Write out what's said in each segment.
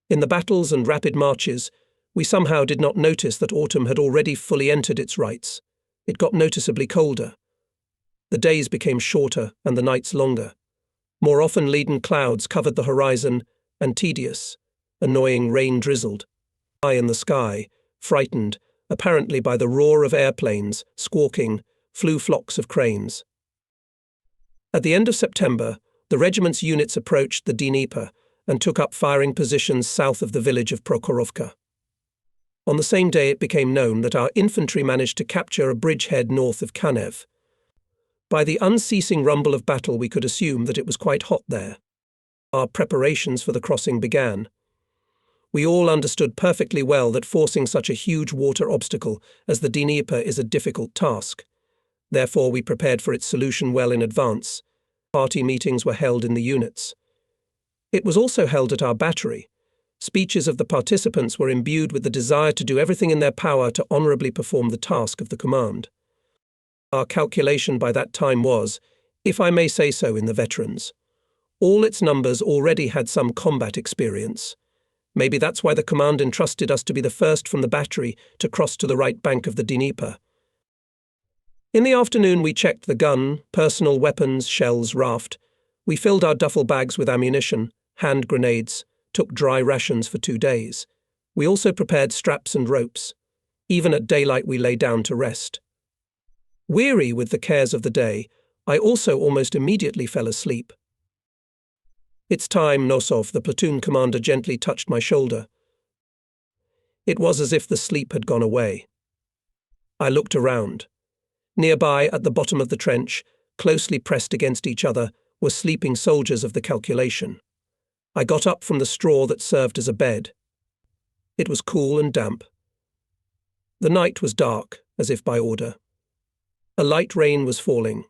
In the battles and rapid marches, we somehow did not notice that autumn had already fully entered its rights. It got noticeably colder. The days became shorter and the nights longer. More often leaden clouds covered the horizon, and tedious, annoying rain drizzled. High in the sky, frightened, apparently by the roar of airplanes, squawking, flew flocks of cranes. At the end of September, the regiment's units approached the Dnieper and took up firing positions south of the village of Prokhorovka. On the same day it became known that our infantry managed to capture a bridgehead north of Kanev. By the unceasing rumble of battle we could assume that it was quite hot there. Our preparations for the crossing began. We all understood perfectly well that forcing such a huge water obstacle as the Dnieper is a difficult task. Therefore we prepared for its solution well in advance. Party meetings were held in the units. It was also held at our battery. Speeches of the participants were imbued with the desire to do everything in their power to honourably perform the task of the command. Our calculation by that time was, if I may say so in the veterans, all its numbers already had some combat experience. Maybe that's why the command entrusted us to be the first from the battery to cross to the right bank of the Dnieper. In the afternoon we checked the gun, personal weapons, shells, raft. We filled our duffel bags with ammunition, hand grenades, took dry rations for 2 days. We also prepared straps and ropes. Even at daylight we lay down to rest. Weary with the cares of the day, I also almost immediately fell asleep. "It's time, Nosov," the platoon commander gently touched my shoulder. It was as if the sleep had gone away. I looked around. Nearby, at the bottom of the trench, closely pressed against each other, were sleeping soldiers of the calculation. I got up from the straw that served as a bed. It was cool and damp. The night was dark, as if by order. A light rain was falling.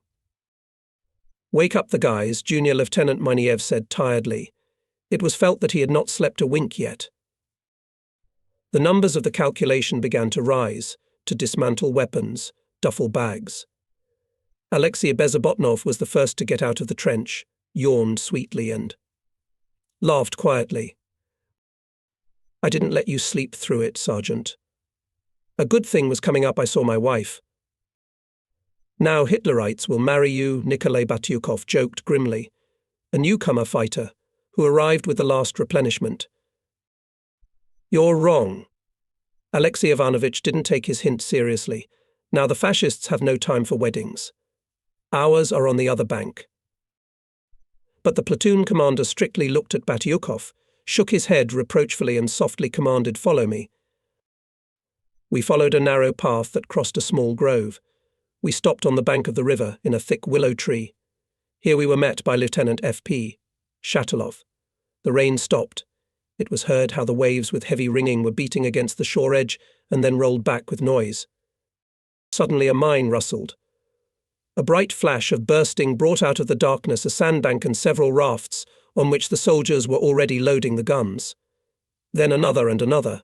"Wake up the guys," Junior Lieutenant Miniev said tiredly. It was felt that he had not slept a wink yet. The numbers of the calculation began to rise, to dismantle weapons, duffel bags. Alexei Bezobotnov was the first to get out of the trench, yawned sweetly and laughed quietly. "I didn't let you sleep through it, Sergeant. A good thing was coming up. I saw my wife." "Now Hitlerites will marry you," Nikolai Batyukov joked grimly, a newcomer fighter who arrived with the last replenishment. "You're wrong." Alexei Ivanovich didn't take his hint seriously. Now the fascists have no time for weddings. Ours are on the other bank. But the platoon commander strictly looked at Batyukov, shook his head reproachfully and softly commanded, "Follow me." We followed a narrow path that crossed a small grove. We stopped on the bank of the river in a thick willow tree. Here we were met by Lieutenant F.P. Shatilov. The rain stopped. It was heard how the waves with heavy ringing were beating against the shore edge and then rolled back with noise. Suddenly a mine rustled. A bright flash of bursting brought out of the darkness a sandbank and several rafts on which the soldiers were already loading the guns. Then another and another.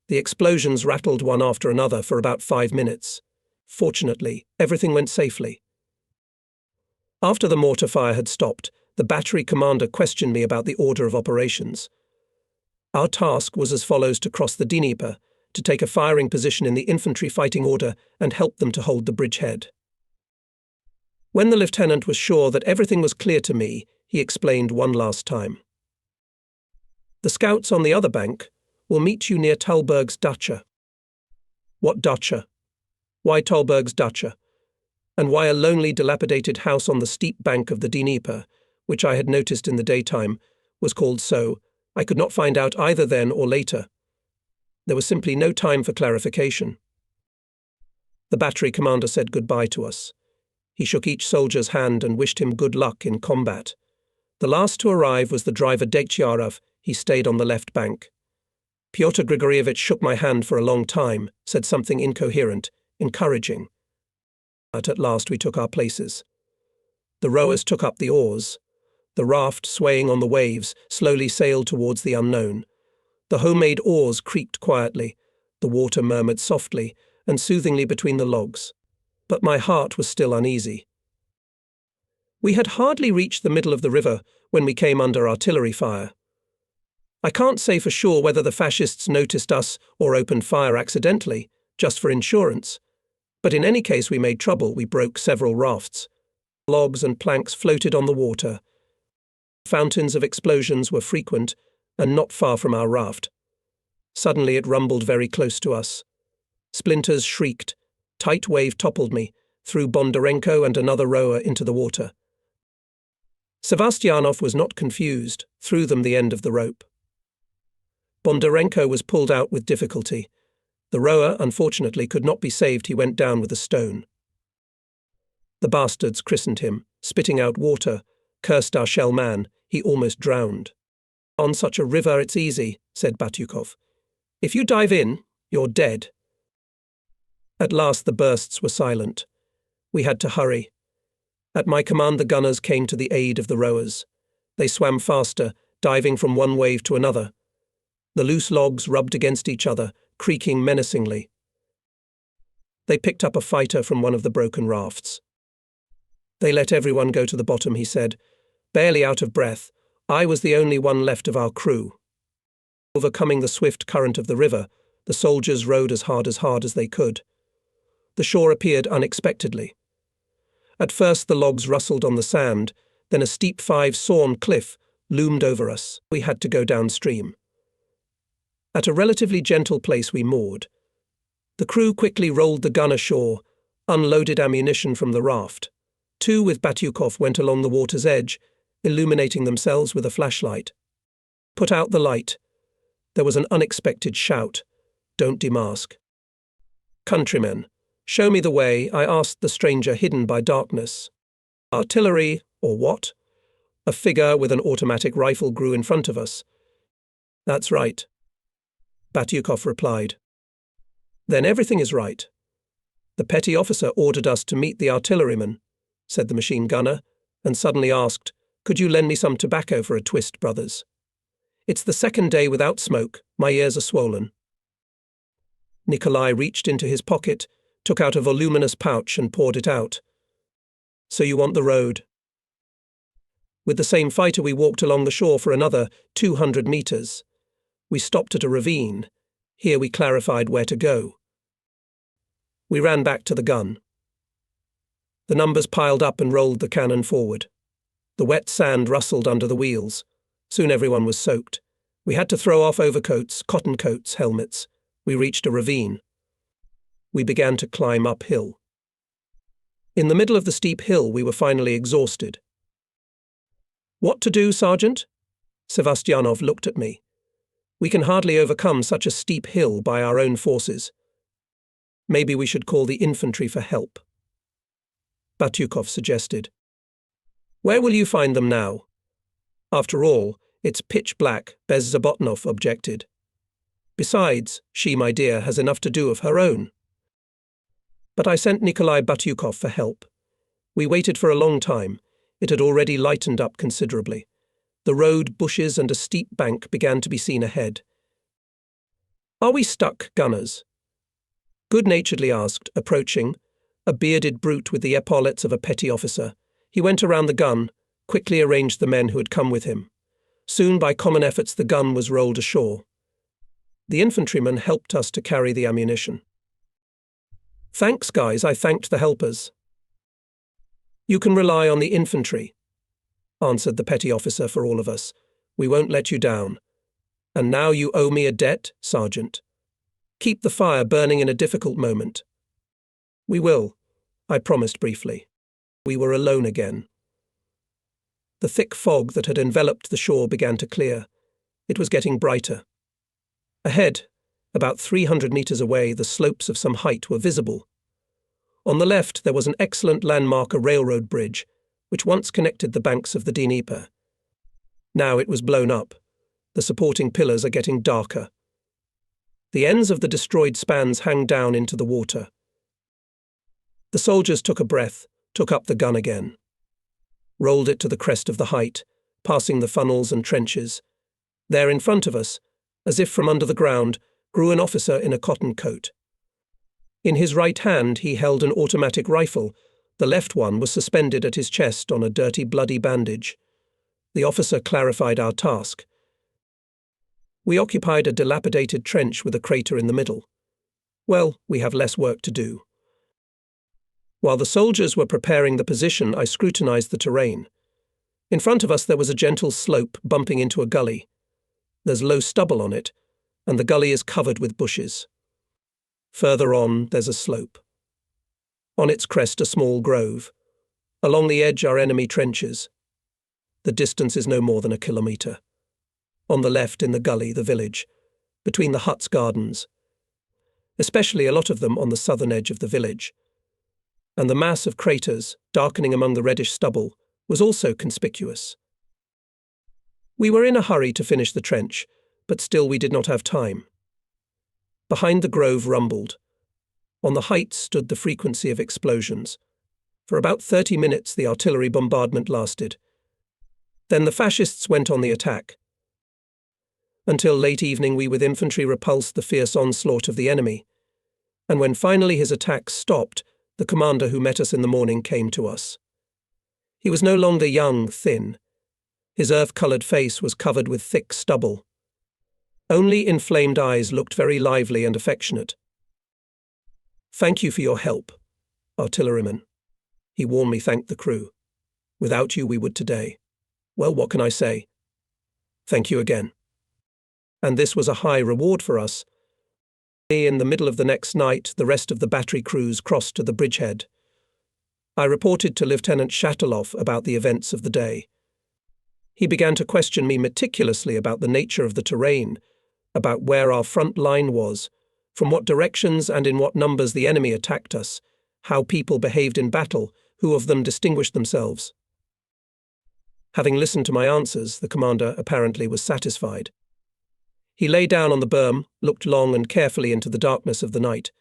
The explosions rattled one after another for about 5 minutes. Fortunately, everything went safely. After the mortar fire had stopped, the battery commander questioned me about the order of operations. Our task was as follows: to cross the Dnieper, to take a firing position in the infantry fighting order and help them to hold the bridgehead. When the lieutenant was sure that everything was clear to me, he explained one last time. "The scouts on the other bank will meet you near Talberg's dacha." "What dacha? Why Talberg's dacha? And why a lonely, dilapidated house on the steep bank of the Dnieper, which I had noticed in the daytime, was called so, I could not find out either then or later. There was simply no time for clarification. The battery commander said goodbye to us. He shook each soldier's hand and wished him good luck in combat. The last to arrive was the driver Detyarov. He stayed on the left bank. Pyotr Grigorievich shook my hand for a long time, said something incoherent, encouraging. But at last we took our places. The rowers took up the oars. The raft, swaying on the waves, slowly sailed towards the unknown. The homemade oars creaked quietly. The water murmured softly and soothingly between the logs. But my heart was still uneasy. We had hardly reached the middle of the river when we came under artillery fire. I can't say for sure whether the fascists noticed us or opened fire accidentally, just for insurance. But in any case we made trouble. We broke several rafts. Logs and planks floated on the water. Fountains of explosions were frequent and not far from our raft. Suddenly it rumbled very close to us. Splinters shrieked. Tight wave toppled me, threw Bondarenko and another rower into the water. Sevastianov was not confused, threw them the end of the rope. Bondarenko was pulled out with difficulty. The rower, unfortunately, could not be saved. He went down with a stone. The bastards christened him, spitting out water, cursed our shell man. He almost drowned. On such a river it's easy, said Batyukov. If you dive in, you're dead. At last the bursts were silent. We had to hurry. At my command the gunners came to the aid of the rowers. They swam faster, diving from one wave to another. The loose logs rubbed against each other, creaking menacingly. They picked up a fighter from one of the broken rafts. They let everyone go to the bottom, he said, barely out of breath. I was the only one left of our crew. Overcoming the swift current of the river, the soldiers rowed as hard as they could. The shore appeared unexpectedly. At first the logs rustled on the sand, then a steep 5-sawn cliff loomed over us. We had to go downstream. At a relatively gentle place we moored. The crew quickly rolled the gun ashore, unloaded ammunition from the raft. Two with Batyukov went along the water's edge, illuminating themselves with a flashlight. Put out the light. There was an unexpected shout. Don't demask. Countrymen, show me the way, I asked the stranger hidden by darkness. Artillery, or what? A figure with an automatic rifle grew in front of us. That's right. Batyukov replied. Then everything is right. The petty officer ordered us to meet the artilleryman, said the machine gunner, and suddenly asked, could you lend me some tobacco for a twist, brothers? It's the second day without smoke. My ears are swollen. Nikolai reached into his pocket, took out a voluminous pouch and poured it out. So you want the road? With the same fighter we walked along the shore for another 200 meters. We stopped at a ravine. Here we clarified where to go. We ran back to the gun. The numbers piled up and rolled the cannon forward. The wet sand rustled under the wheels. Soon everyone was soaked. We had to throw off overcoats, cotton coats, helmets. We reached a ravine. We began to climb uphill. In the middle of the steep hill we were finally exhausted. What to do, Sergeant? Sevastianov looked at me. We can hardly overcome such a steep hill by our own forces. Maybe we should call the infantry for help. Batyukov suggested. Where will you find them now? After all, it's pitch black, Bez Zabotnov objected. Besides, she, my dear, has enough to do of her own. But I sent Nikolai Batyukov for help. We waited for a long time. It had already lightened up considerably. The road, bushes, and a steep bank began to be seen ahead. Are we stuck, gunners? Good-naturedly asked, approaching, a bearded brute with the epaulets of a petty officer. He went around the gun, quickly arranged the men who had come with him. Soon, by common efforts, the gun was rolled ashore. The infantryman helped us to carry the ammunition. Thanks, guys, I thanked the helpers. You can rely on the infantry, answered the petty officer for all of us. We won't let you down. And now you owe me a debt, Sergeant. Keep the fire burning in a difficult moment. We will, I promised briefly. We were alone again. The thick fog that had enveloped the shore began to clear. It was getting brighter. Ahead, about 300 meters away, the slopes of some height were visible. On the left there was an excellent landmark, a railroad bridge, which once connected the banks of the Dnieper. Now it was blown up. The supporting pillars are getting darker. The ends of the destroyed spans hang down into the water. The soldiers took a breath, took up the gun again. Rolled it to the crest of the height, passing the funnels and trenches. There in front of us, as if from under the ground, grew an officer in a cotton coat. In his right hand he held an automatic rifle. The left one was suspended at his chest on a dirty, bloody bandage. The officer clarified our task. We occupied a dilapidated trench with a crater in the middle. Well, we have less work to do. While the soldiers were preparing the position, I scrutinized the terrain. In front of us there was a gentle slope bumping into a gully. There's low stubble on it, and the gully is covered with bushes. Further on, there's a slope. On its crest, a small grove. Along the edge are enemy trenches. The distance is no more than a kilometre. On the left, in the gully, the village. Between the huts, gardens. Especially a lot of them on the southern edge of the village. And the mass of craters, darkening among the reddish stubble, was also conspicuous. We were in a hurry to finish the trench, but still we did not have time. Behind the grove rumbled. On the heights stood the frequency of explosions. For about 30 minutes the artillery bombardment lasted. Then the fascists went on the attack. Until late evening we with infantry repulsed the fierce onslaught of the enemy, and when finally his attack stopped, the commander who met us in the morning came to us. He was no longer young, thin. His earth-coloured face was covered with thick stubble. Only inflamed eyes looked very lively and affectionate. "Thank you for your help, artilleryman." He warmly thanked the crew. "Without you we would today. Well, what can I say? Thank you again." And this was a high reward for us. In the middle of the next night, the rest of the battery crews crossed to the bridgehead. I reported to Lieutenant Shatelov about the events of the day. He began to question me meticulously about the nature of the terrain, about where our front line was, from what directions and in what numbers the enemy attacked us, how people behaved in battle, who of them distinguished themselves. Having listened to my answers, the commander apparently was satisfied. He lay down on the berm, looked long and carefully into the darkness of the night,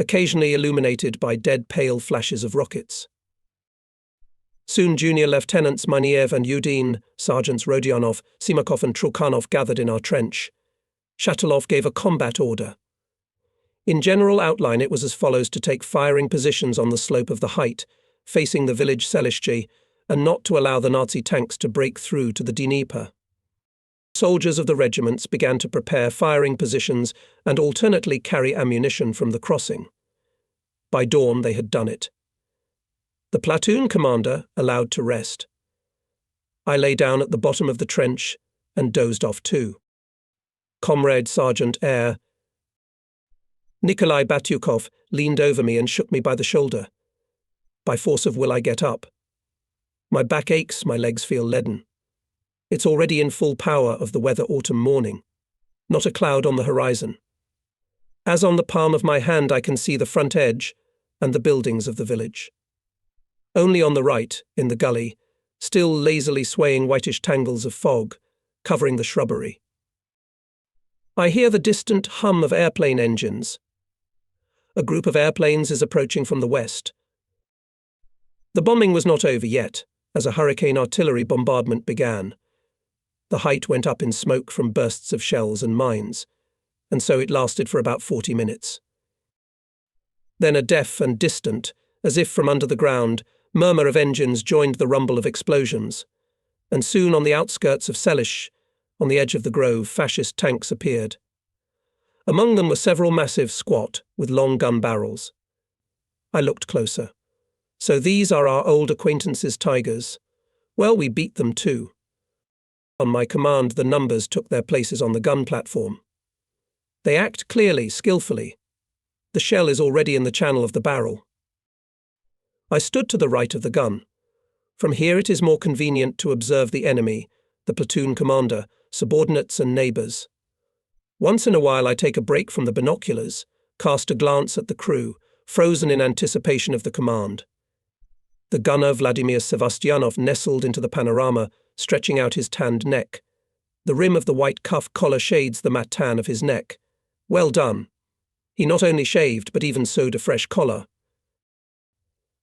occasionally illuminated by dead pale flashes of rockets. Soon Junior Lieutenants Maniev and Yudin, Sergeants Rodionov, Simakov and Trukhanov gathered in our trench. Shatelov gave a combat order. In general outline it was as follows: to take firing positions on the slope of the height, facing the village Selishchi, and not to allow the Nazi tanks to break through to the Dnieper. Soldiers of the regiments began to prepare firing positions and alternately carry ammunition from the crossing. By dawn they had done it. The platoon commander allowed to rest. I lay down at the bottom of the trench and dozed off too. Comrade Sergeant Air Nikolai Batyukov leaned over me and shook me by the shoulder. By force of will I get up. My back aches, my legs feel leaden. It's already in full power of the weather autumn morning. Not a cloud on the horizon. As on the palm of my hand I can see the front edge and the buildings of the village. Only on the right, in the gully, still lazily swaying whitish tangles of fog, covering the shrubbery. I hear the distant hum of airplane engines. A group of airplanes is approaching from the west. The bombing was not over yet, as a hurricane artillery bombardment began. The height went up in smoke from bursts of shells and mines, and so it lasted for about 40 minutes. Then a deaf and distant, as if from under the ground, murmur of engines joined the rumble of explosions, and soon on the outskirts of Selish, on the edge of the grove, fascist tanks appeared. Among them were several massive squat, with long gun barrels. I looked closer. So these are our old acquaintances' Tigers. Well, we beat them too. On my command, the numbers took their places on the gun platform. They act clearly, skillfully. The shell is already in the channel of the barrel. I stood to the right of the gun. From here it is more convenient to observe the enemy, the platoon commander, subordinates and neighbours. Once in a while I take a break from the binoculars, cast a glance at the crew, frozen in anticipation of the command. The gunner Vladimir Sevastianov nestled into the panorama, stretching out his tanned neck. The rim of the white cuff collar shades the matte tan of his neck. Well done. He not only shaved, but even sewed a fresh collar.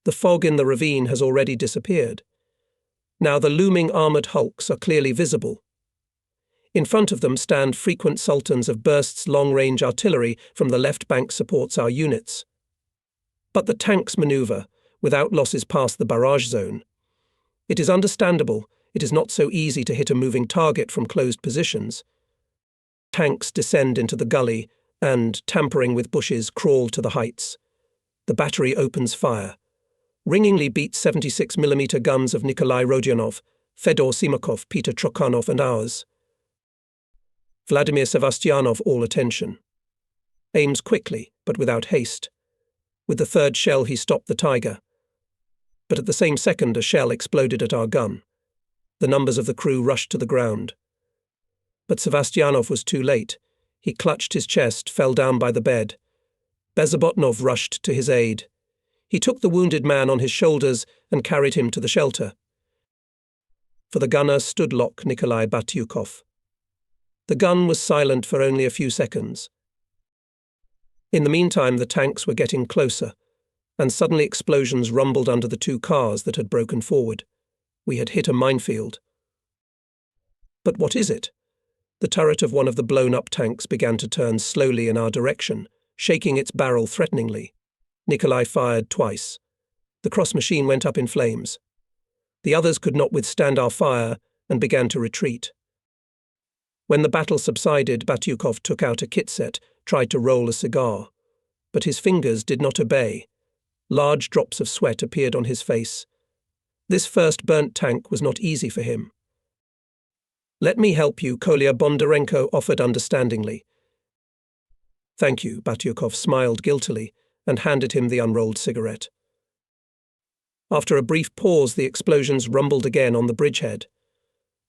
The fog in the ravine has already disappeared. Now the looming armoured hulks are clearly visible. In front of them stand frequent sultans of bursts long-range artillery from the left bank supports our units. But the tanks manoeuvre, without losses past the barrage zone. It is understandable, it is not so easy to hit a moving target from closed positions. Tanks descend into the gully and, tampering with bushes, crawl to the heights. The battery opens fire. Ringingly beat 76mm guns of Nikolai Rodionov, Fedor Simakov, Peter Trokhanov and ours. Vladimir Sevastyanov all attention. Aims quickly, but without haste. With the third shell he stopped the Tiger. But at the same second a shell exploded at our gun. The numbers of the crew rushed to the ground. But Sevastyanov was too late. He clutched his chest, fell down by the bed. Bezobotnov rushed to his aid. He took the wounded man on his shoulders and carried him to the shelter. For the gunner stood Lock Nikolai Batyukov. The gun was silent for only a few seconds. In the meantime, the tanks were getting closer, and suddenly explosions rumbled under the two cars that had broken forward. We had hit a minefield. But what is it? The turret of one of the blown-up tanks began to turn slowly in our direction, shaking its barrel threateningly. Nikolai fired twice. The cross machine went up in flames. The others could not withstand our fire and began to retreat. When the battle subsided, Batyukov took out a kit set, tried to roll a cigar. But his fingers did not obey. Large drops of sweat appeared on his face. This first burnt tank was not easy for him. "Let me help you," Kolya Bondarenko offered understandingly. "Thank you," Batyukov smiled guiltily and handed him the unrolled cigarette. After a brief pause, the explosions rumbled again on the bridgehead.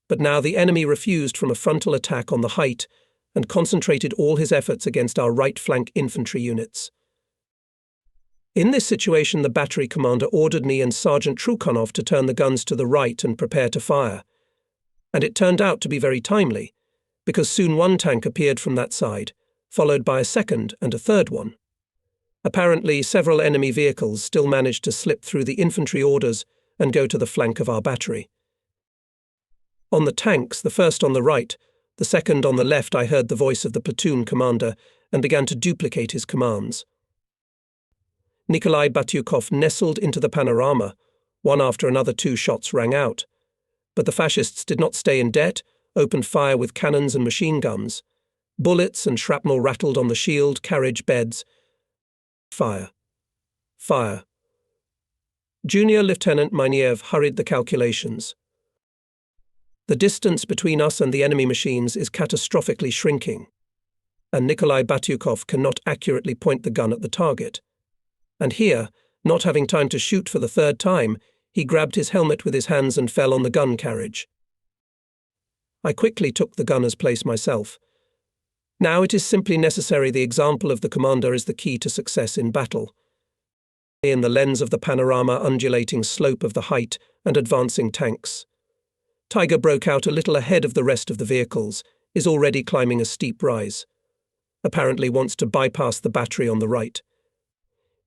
But now the enemy refused from a frontal attack on the height and concentrated all his efforts against our right flank infantry units. In this situation, the battery commander ordered me and Sergeant Trukhanov to turn the guns to the right and prepare to fire. And it turned out to be very timely, because soon one tank appeared from that side, followed by a second and a third one. Apparently, several enemy vehicles still managed to slip through the infantry orders and go to the flank of our battery. On the tanks, the first on the right, the second on the left, I heard the voice of the platoon commander and began to duplicate his commands. Nikolai Batyukov nestled into the panorama. One after another, 2 shots rang out. But the fascists did not stay in debt, opened fire with cannons and machine guns. Bullets and shrapnel rattled on the shield, carriage, beds. Fire. Fire. Junior Lieutenant Miniev hurried the calculations. The distance between us and the enemy machines is catastrophically shrinking, and Nikolai Batyukov cannot accurately point the gun at the target. And here, not having time to shoot for the third time, he grabbed his helmet with his hands and fell on the gun carriage. I quickly took the gunner's place myself. Now it is simply necessary the example of the commander is the key to success in battle. In the lens of the panorama undulating slope of the height and advancing tanks. Tiger broke out a little ahead of the rest of the vehicles, is already climbing a steep rise. Apparently wants to bypass the battery on the right.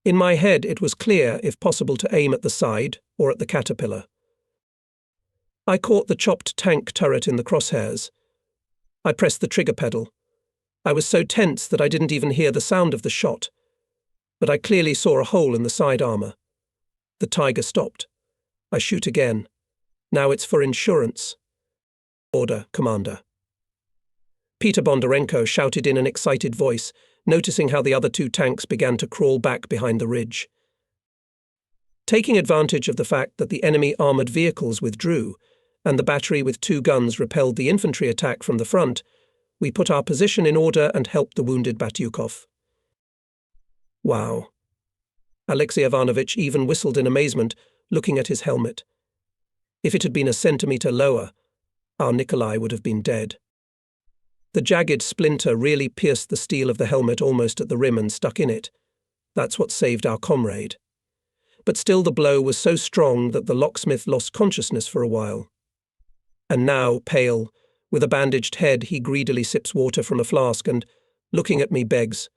In my head it was clear, if possible, to aim at the side or at the caterpillar. I caught the chopped tank turret in the crosshairs. I pressed the trigger pedal. I was so tense that I didn't even hear the sound of the shot, but I clearly saw a hole in the side armor. The Tiger stopped. I shoot again. Now it's for insurance. Order, Commander. Peter Bondarenko shouted in an excited voice, noticing how the other 2 tanks began to crawl back behind the ridge. Taking advantage of the fact that the enemy armoured vehicles withdrew, and the battery with 2 guns repelled the infantry attack from the front, we put our position in order and helped the wounded Batyukov. Wow. Alexei Ivanovich even whistled in amazement, looking at his helmet. If it had been a centimetre lower, our Nikolai would have been dead. The jagged splinter really pierced the steel of the helmet almost at the rim and stuck in it. That's what saved our comrade. But still the blow was so strong that the locksmith lost consciousness for a while. And now, pale, with a bandaged head, he greedily sips water from a flask and, looking at me, begs,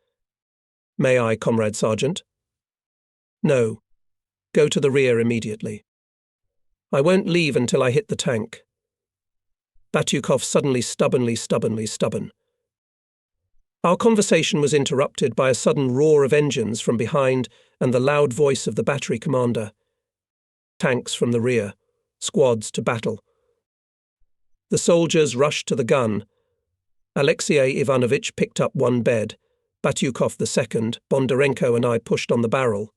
"May I, Comrade Sergeant?" "No. Go to the rear immediately." "I won't leave until I hit the tank." Batyukov suddenly stubborn. Our conversation was interrupted by a sudden roar of engines from behind and the loud voice of the battery commander. Tanks from the rear. Squads to battle. The soldiers rushed to the gun. Alexei Ivanovich picked up one bed. Batyukov the second, Bondarenko and I pushed on the barrel.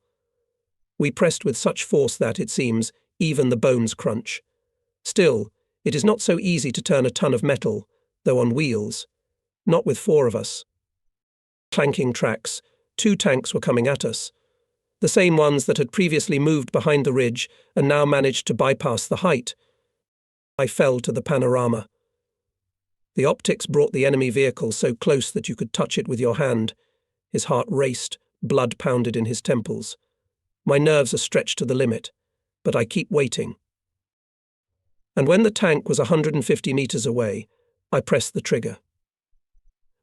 We pressed with such force that, it seems, even the bones crunch. Still, it is not so easy to turn a ton of metal, though on wheels. Not with four of us. Clanking tracks, 2 tanks were coming at us. The same ones that had previously moved behind the ridge and now managed to bypass the height. I fell to the panorama. The optics brought the enemy vehicle so close that you could touch it with your hand. His heart raced, blood pounded in his temples. My nerves are stretched to the limit, but I keep waiting. And when the tank was 150 meters away, I pressed the trigger.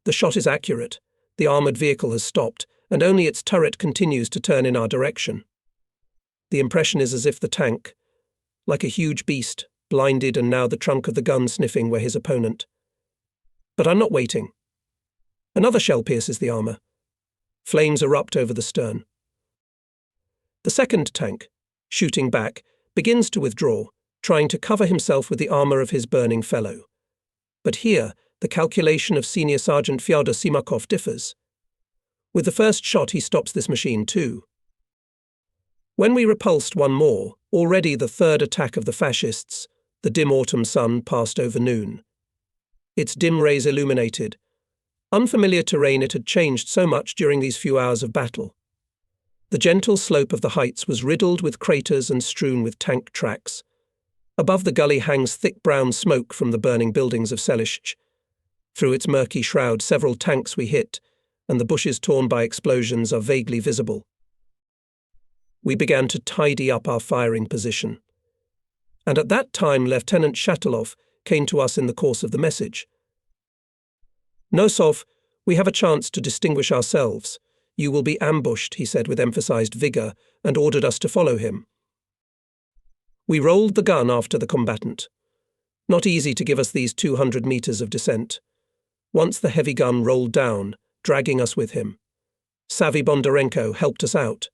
The shot is accurate. The armored vehicle has stopped, and only its turret continues to turn in our direction. The impression is as if the tank, like a huge beast, blinded and now the trunk of the gun sniffing where his opponent. But I'm not waiting. Another shell pierces the armor. Flames erupt over the stern. The second tank, shooting back, begins to withdraw, trying to cover himself with the armor of his burning fellow. But here, the calculation of Senior Sergeant Fyodor Simakov differs. With the first shot, he stops this machine too. When we repulsed one more, already the third attack of the fascists, the dim autumn sun passed over noon. Its dim rays illuminated. Unfamiliar terrain, it had changed so much during these few hours of battle. The gentle slope of the heights was riddled with craters and strewn with tank tracks. Above the gully hangs thick brown smoke from the burning buildings of Selishch. Through its murky shroud, several tanks we hit, and the bushes torn by explosions are vaguely visible. We began to tidy up our firing position. And at that time Lieutenant Shatilov came to us in the course of the message. "Nosov, we have a chance to distinguish ourselves. You will be ambushed," he said with emphasized vigor, and ordered us to follow him. We rolled the gun after the combatant. Not easy to give us these 200 meters of descent. Once the heavy gun rolled down, dragging us with him. Savvy Bondarenko helped us out.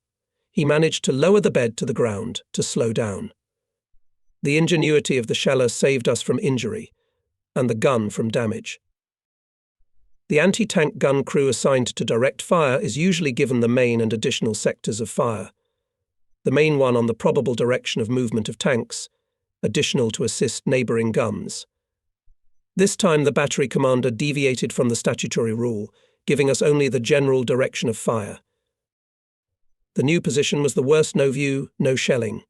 He managed to lower the bed to the ground, to slow down. The ingenuity of the sheller saved us from injury, and the gun from damage. The anti-tank gun crew assigned to direct fire is usually given the main and additional sectors of fire. The main one on the probable direction of movement of tanks, additional to assist neighbouring guns. This time the battery commander deviated from the statutory rule, giving us only the general direction of fire. The new position was the worst no view, no shelling.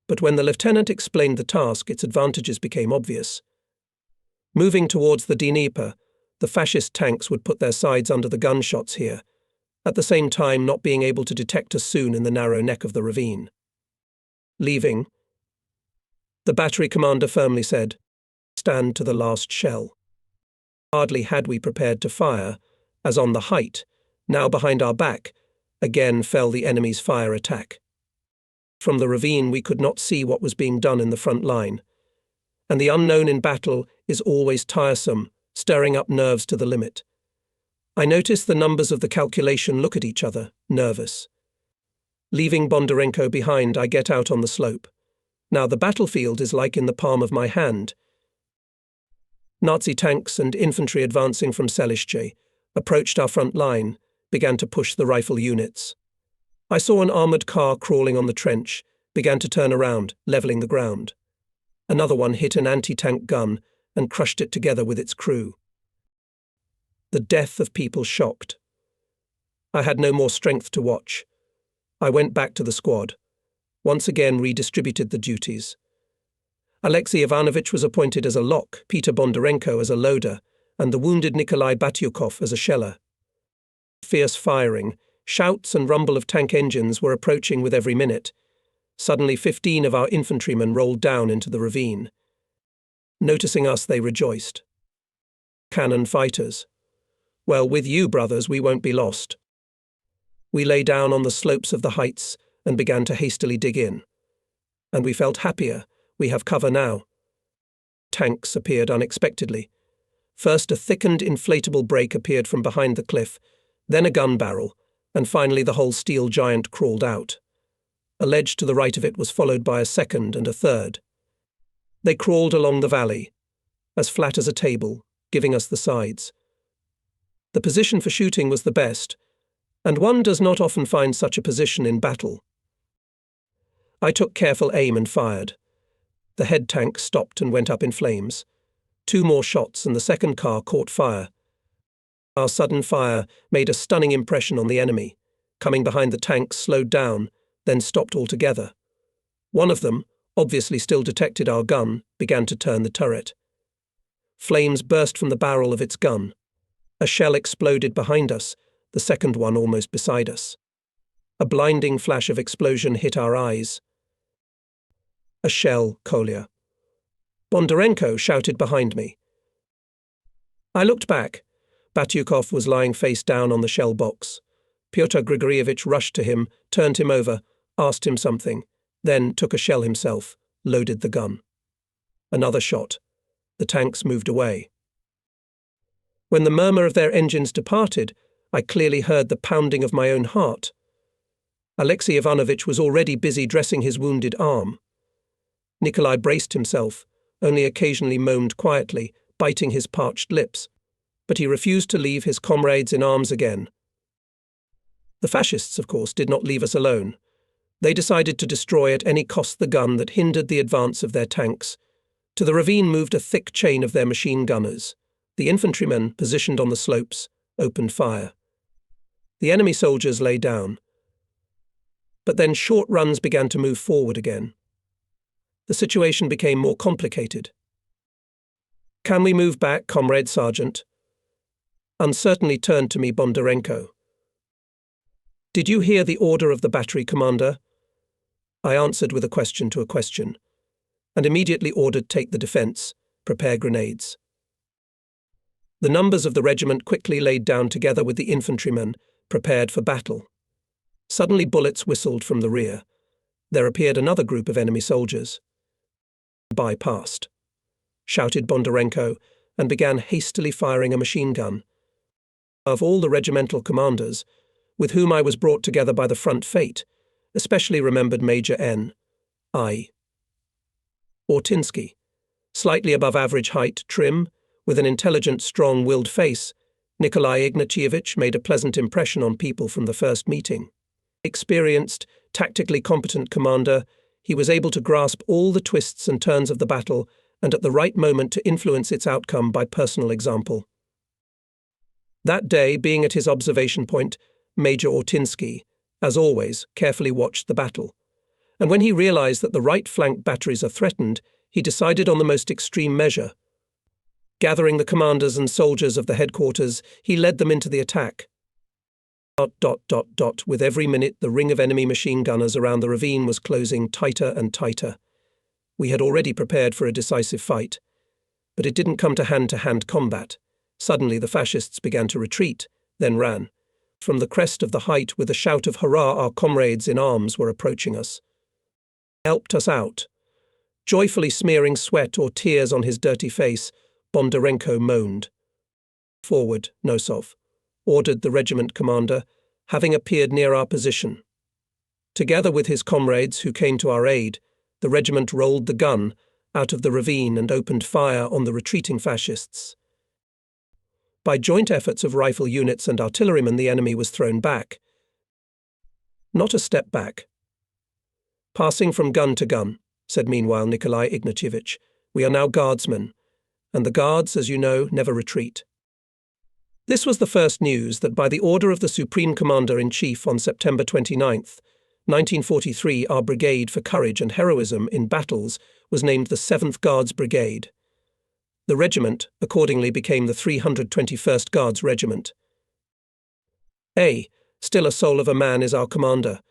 But when the lieutenant explained the task, its advantages became obvious. Moving towards the Dnieper, the fascist tanks would put their sides under the gunshots here, at the same time not being able to detect us soon in the narrow neck of the ravine. Leaving, the battery commander firmly said, "Stand to the last shell." Hardly had we prepared to fire, as on the height, now behind our back, again fell the enemy's fire attack. From the ravine we could not see what was being done in the front line, and the unknown in battle is always tiresome, stirring up nerves to the limit. I noticed the numbers of the calculation look at each other, nervous. Leaving Bondarenko behind, I get out on the slope. Now the battlefield is like in the palm of my hand. Nazi tanks and infantry advancing from Selishche approached our front line, began to push the rifle units. I saw an armoured car crawling on the trench, began to turn around, levelling the ground. Another one hit an anti-tank gun and crushed it together with its crew. The death of people shocked. I had no more strength to watch. I went back to the squad, once again redistributed the duties. Alexei Ivanovich was appointed as a lock, Peter Bondarenko as a loader, and the wounded Nikolai Batyukov as a sheller. Fierce firing, shouts and rumble of tank engines were approaching with every minute. Suddenly 15 of our infantrymen rolled down into the ravine. Noticing us, they rejoiced. Cannon fighters. Well, with you, brothers, we won't be lost. We lay down on the slopes of the heights and began to hastily dig in. And we felt happier. We have cover now. Tanks appeared unexpectedly. First, a thickened inflatable brake appeared from behind the cliff, then a gun barrel, and finally the whole steel giant crawled out. A ledge to the right of it was followed by a second and a third. They crawled along the valley, as flat as a table, giving us the sides. The position for shooting was the best, and one does not often find such a position in battle. I took careful aim and fired. The head tank stopped and went up in flames. 2 more shots and the second car caught fire. Our sudden fire made a stunning impression on the enemy. Coming behind the tanks slowed down, then stopped altogether. One of them, obviously still detected our gun, began to turn the turret. Flames burst from the barrel of its gun. A shell exploded behind us, the second one almost beside us. A blinding flash of explosion hit our eyes. A shell, Kolya. Bondarenko shouted behind me. I looked back. Batyukov was lying face down on the shell box. Pyotr Grigorievich rushed to him, turned him over, asked him something, then took a shell himself, loaded the gun. Another shot. The tanks moved away. When the murmur of their engines departed, I clearly heard the pounding of my own heart. Alexei Ivanovich was already busy dressing his wounded arm. Nikolai braced himself, only occasionally moaned quietly, biting his parched lips, but he refused to leave his comrades in arms again. The fascists, of course, did not leave us alone. They decided to destroy at any cost the gun that hindered the advance of their tanks. To the ravine moved a thick chain of their machine gunners. The infantrymen, positioned on the slopes, opened fire. The enemy soldiers lay down. But then short runs began to move forward again. The situation became more complicated. "Can we move back, Comrade Sergeant?" Uncertainly turned to me Bondarenko. "Did you hear the order of the battery commander?" I answered with a question to a question, and immediately ordered take the defence, prepare grenades. The numbers of the regiment quickly laid down together with the infantrymen, prepared for battle. Suddenly bullets whistled from the rear. There appeared another group of enemy soldiers. "Bypassed," shouted Bondarenko, and began hastily firing a machine gun. Of all the regimental commanders, with whom I was brought together by the front fate, especially remembered Major N. I. Ortinsky, slightly above average height, trim, with an intelligent, strong-willed face, Nikolai Ignatievich made a pleasant impression on people from the first meeting. Experienced, tactically competent commander, he was able to grasp all the twists and turns of the battle and at the right moment to influence its outcome by personal example. That day, being at his observation point, Major Ortinsky, as always, carefully watched the battle, and when he realized that the right flank batteries are threatened, he decided on the most extreme measure. Gathering the commanders and soldiers of the headquarters, he led them into the attack. With every minute, the ring of enemy machine gunners around the ravine was closing tighter and tighter. We had already prepared for a decisive fight, but it didn't come to hand combat. Suddenly the fascists began to retreat, then ran. From the crest of the height, with a shout of hurrah, our comrades in arms were approaching us. He helped us out. Joyfully smearing sweat or tears on his dirty face, Bondarenko moaned. "Forward, Nosov," ordered the regiment commander, having appeared near our position. Together with his comrades who came to our aid, the regiment rolled the gun out of the ravine and opened fire on the retreating fascists. By joint efforts of rifle units and artillerymen, the enemy was thrown back. Not a step back. "Passing from gun to gun," said meanwhile Nikolai Ignatievich. "We are now guardsmen, and the guards, as you know, never retreat." This was the first news that by the order of the Supreme Commander-in-Chief on September 29th, 1943, our brigade for courage and heroism in battles was named the 7th Guards Brigade. The regiment accordingly became the 321st Guards Regiment. Still a soul of a man is our commander.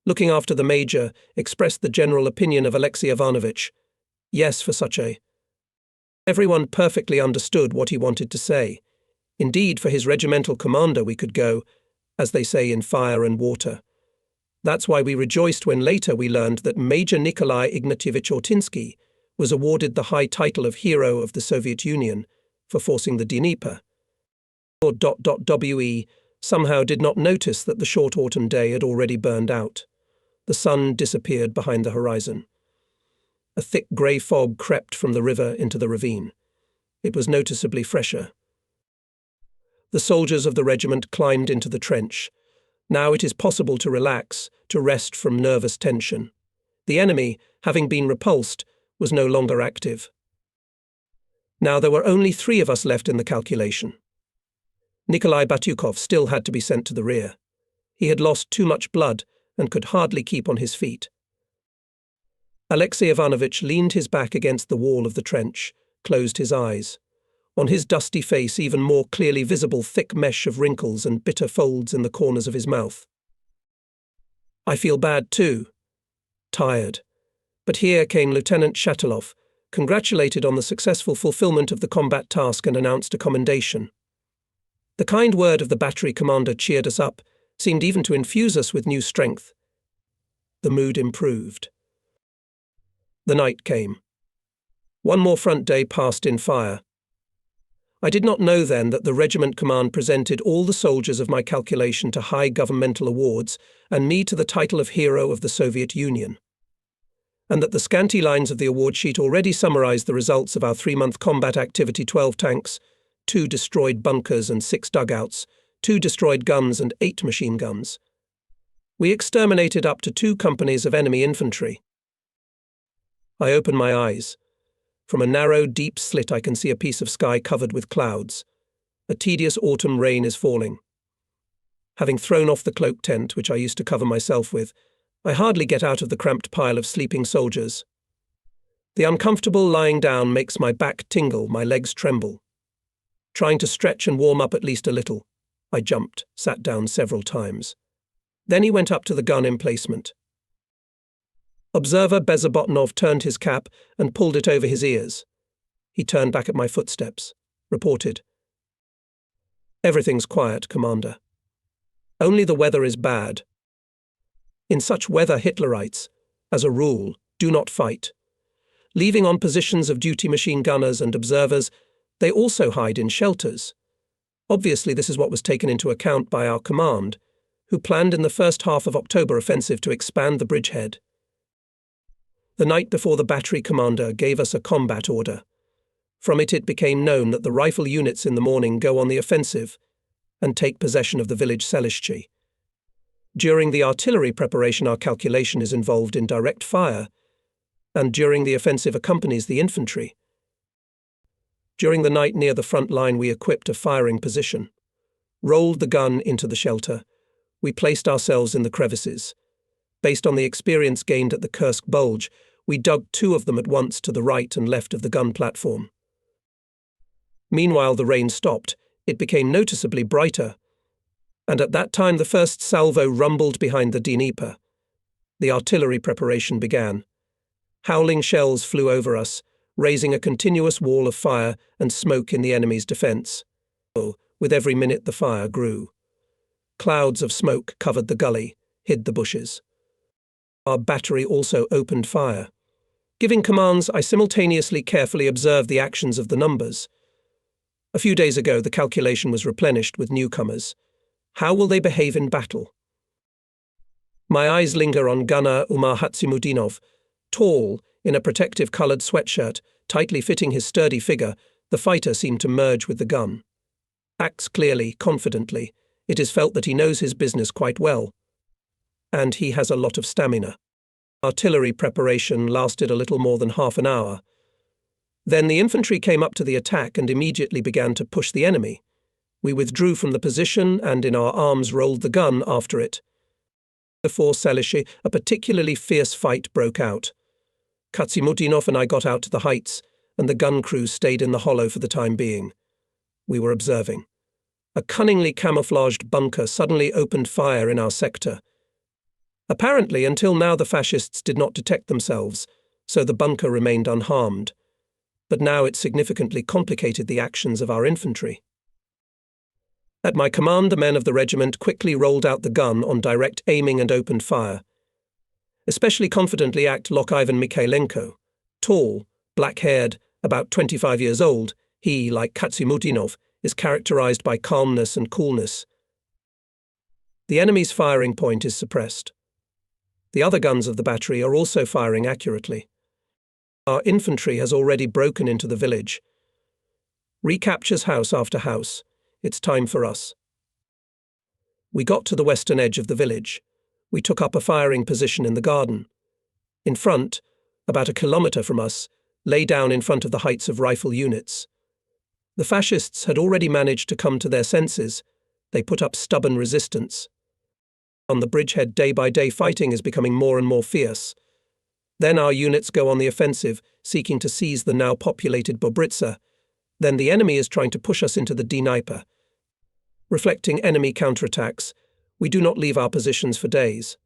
Looking after the major, expressed the general opinion of Alexei Ivanovich. Yes, for such a... Everyone perfectly understood what he wanted to say. Indeed, for his regimental commander we could go, as they say, in fire and water. That's why we rejoiced when later we learned that Major Nikolai Ignatievich Ortinsky was awarded the high title of Hero of the Soviet Union for forcing the Dnieper. We somehow did not notice that the short autumn day had already burned out. The sun disappeared behind the horizon. A thick grey fog crept from the river into the ravine. It was noticeably fresher. The soldiers of the regiment climbed into the trench. Now it is possible to relax, to rest from nervous tension. The enemy, having been repulsed, was no longer active. Now there were only 3 of us left in the calculation. Nikolai Batyukov still had to be sent to the rear. He had lost too much blood and could hardly keep on his feet. Alexei Ivanovich leaned his back against the wall of the trench, closed his eyes. On his dusty face, even more clearly visible thick mesh of wrinkles and bitter folds in the corners of his mouth. I feel bad too. Tired. But here came Lieutenant Shatilov, congratulated on the successful fulfillment of the combat task and announced a commendation. The kind word of the battery commander cheered us up, seemed even to infuse us with new strength. The mood improved. The night came. One more front day passed in fire. I did not know then that the regiment command presented all the soldiers of my calculation to high governmental awards and me to the title of Hero of the Soviet Union, and that the scanty lines of the award sheet already summarized the results of our 3-month combat activity: 12 tanks, 2 destroyed bunkers and 6 dugouts, 2 destroyed guns and 8 machine guns. We exterminated up to 2 companies of enemy infantry. I open my eyes. From a narrow, deep slit I can see a piece of sky covered with clouds. A tedious autumn rain is falling. Having thrown off the cloak tent, which I used to cover myself with, I hardly get out of the cramped pile of sleeping soldiers. The uncomfortable lying down makes my back tingle, my legs tremble. Trying to stretch and warm up at least a little, I jumped, sat down several times. Then he went up to the gun emplacement. Observer Bezobotnov turned his cap and pulled it over his ears. He turned back at my footsteps, reported, "Everything's quiet, Commander. Only the weather is bad. In such weather, Hitlerites, as a rule, do not fight. Leaving on positions of duty machine gunners and observers, they also hide in shelters. Obviously, this is what was taken into account by our command, who planned in the first half of October offensive to expand the bridgehead. The night before, the battery commander gave us a combat order. From it became known that the rifle units in the morning go on the offensive and take possession of the village Selishchi. During the artillery preparation, our calculation is involved in direct fire, and during the offensive accompanies the infantry. During the night near the front line, we equipped a firing position, rolled the gun into the shelter. We placed ourselves in the crevices. Based on the experience gained at the Kursk Bulge, we dug 2 of them at once to the right and left of the gun platform. Meanwhile, the rain stopped. It became noticeably brighter, and at that time the first salvo rumbled behind the Dnieper. The artillery preparation began. Howling shells flew over us, raising a continuous wall of fire and smoke in the enemy's defense. With every minute the fire grew. Clouds of smoke covered the gully, hid the bushes. Our battery also opened fire. Giving commands, I simultaneously carefully observed the actions of the numbers. A few days ago, the calculation was replenished with newcomers. How will they behave in battle? My eyes linger on gunner Umar Hatzimudinov. Tall, in a protective coloured sweatshirt, tightly fitting his sturdy figure, the fighter seemed to merge with the gun. Acts clearly, confidently. It is felt that he knows his business quite well. And he has a lot of stamina. Artillery preparation lasted a little more than half an hour. Then the infantry came up to the attack and immediately began to push the enemy. We withdrew from the position and in our arms rolled the gun after it. Before Selishchi, a particularly fierce fight broke out. Katsimutinov and I got out to the heights, and the gun crew stayed in the hollow for the time being. We were observing. A cunningly camouflaged bunker suddenly opened fire in our sector. Apparently, until now the fascists did not detect themselves, so the bunker remained unharmed. But now it significantly complicated the actions of our infantry. At my command, the men of the regiment quickly rolled out the gun on direct aiming and opened fire. Especially confidently acted Ivan Mikhailenko. Tall, black-haired, about 25 years old, he, like Katsimutinov, is characterized by calmness and coolness. The enemy's firing point is suppressed. The other guns of the battery are also firing accurately. Our infantry has already broken into the village. Recaptures house after house. It's time for us. We got to the western edge of the village. We took up a firing position in the garden. In front, about a kilometre from us, lay down in front of the heights of rifle units. The fascists had already managed to come to their senses. They put up stubborn resistance. On the bridgehead, day-by-day fighting is becoming more and more fierce. Then our units go on the offensive, seeking to seize the now populated Bobritsa. Then the enemy is trying to push us into the Dnieper. Reflecting enemy counterattacks, we do not leave our positions for days.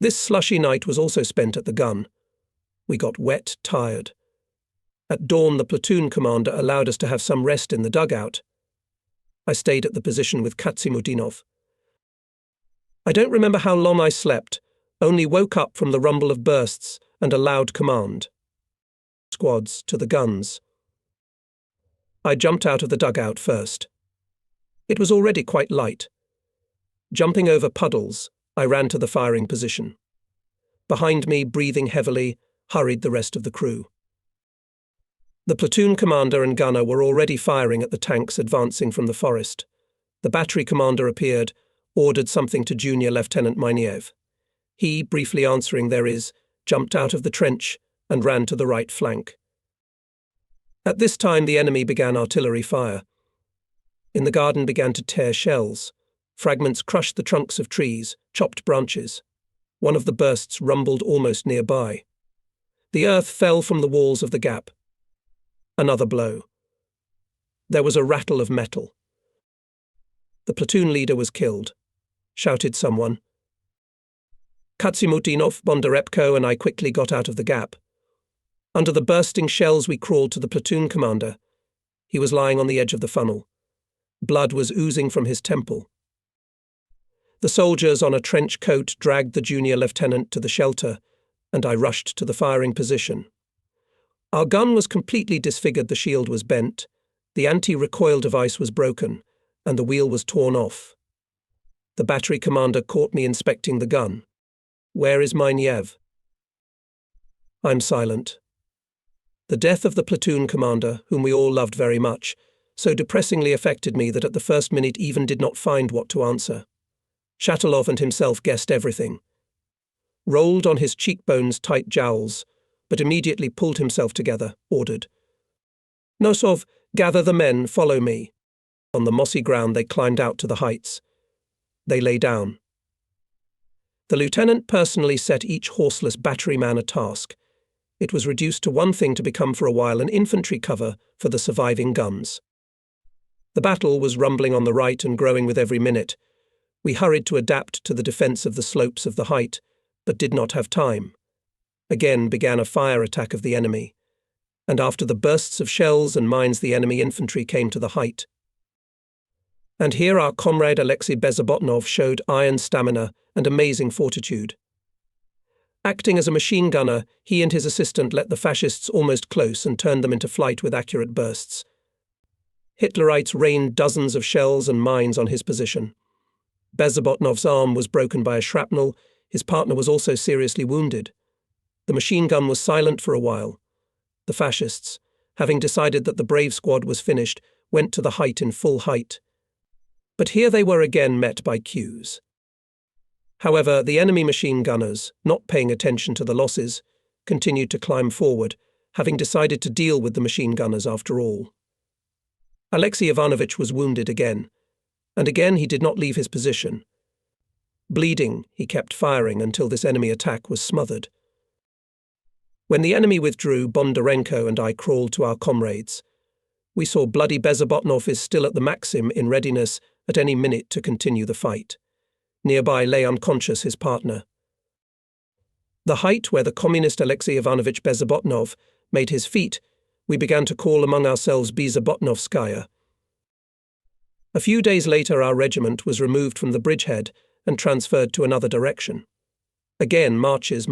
This slushy night was also spent at the gun. We got wet, tired. At dawn, the platoon commander allowed us to have some rest in the dugout. I stayed at the position with Katsimutinov. I don't remember how long I slept, only woke up from the rumble of bursts and a loud command. Squads to the guns. I jumped out of the dugout first. It was already quite light. Jumping over puddles, I ran to the firing position. Behind me, breathing heavily, hurried the rest of the crew. The platoon commander and gunner were already firing at the tanks advancing from the forest. The battery commander appeared, ordered something to Junior Lieutenant Miniev. He, briefly answering "there is," jumped out of the trench and ran to the right flank. At this time the enemy began artillery fire. In the garden began to tear shells. Fragments crushed the trunks of trees, chopped branches. One of the bursts rumbled almost nearby. The earth fell from the walls of the gap. Another blow. There was a rattle of metal. The platoon leader was killed, shouted someone. Katsimutinov, Bondarepko, and I quickly got out of the gap. Under the bursting shells we crawled to the platoon commander. He was lying on the edge of the funnel. Blood was oozing from his temple. The soldiers on a trench coat dragged the junior lieutenant to the shelter, and I rushed to the firing position. Our gun was completely disfigured, the shield was bent, the anti-recoil device was broken, and the wheel was torn off. The battery commander caught me inspecting the gun. "Where is Miniev?" I'm silent. The death of the platoon commander, whom we all loved very much, so depressingly affected me that at the first minute even did not find what to answer. Shatilov and himself guessed everything. Rolled on his cheekbones tight jowls, but immediately pulled himself together, ordered, "Nosov, gather the men, follow me." On the mossy ground they climbed out to the heights. They lay down. The lieutenant personally set each horseless batteryman a task. It was reduced to one thing to become for a while an infantry cover for the surviving guns. The battle was rumbling on the right and growing with every minute. We hurried to adapt to the defence of the slopes of the height, but did not have time. Again began a fire attack of the enemy, and after the bursts of shells and mines the enemy infantry came to the height. And here our comrade Alexei Bezobotnov showed iron stamina and amazing fortitude. Acting as a machine gunner, he and his assistant let the fascists almost close and turned them into flight with accurate bursts. Hitlerites rained dozens of shells and mines on his position. Bezobotnov's arm was broken by a shrapnel. His partner was also seriously wounded. The machine gun was silent for a while. The fascists, having decided that the brave squad was finished, went to the height in full height. But here they were again met by cues. However, the enemy machine gunners, not paying attention to the losses, continued to climb forward, having decided to deal with the machine gunners after all. Alexei Ivanovich was wounded again, and again he did not leave his position. Bleeding, he kept firing until this enemy attack was smothered. When the enemy withdrew, Bondarenko and I crawled to our comrades. We saw bloody Bezobotnov is still at the Maxim in readiness at any minute to continue the fight. Nearby lay unconscious his partner. The height where the communist Alexei Ivanovich Bezobotnov made his feet, we began to call among ourselves Bezobotnovskaya. A few days later our regiment was removed from the bridgehead and transferred to another direction. Again marches.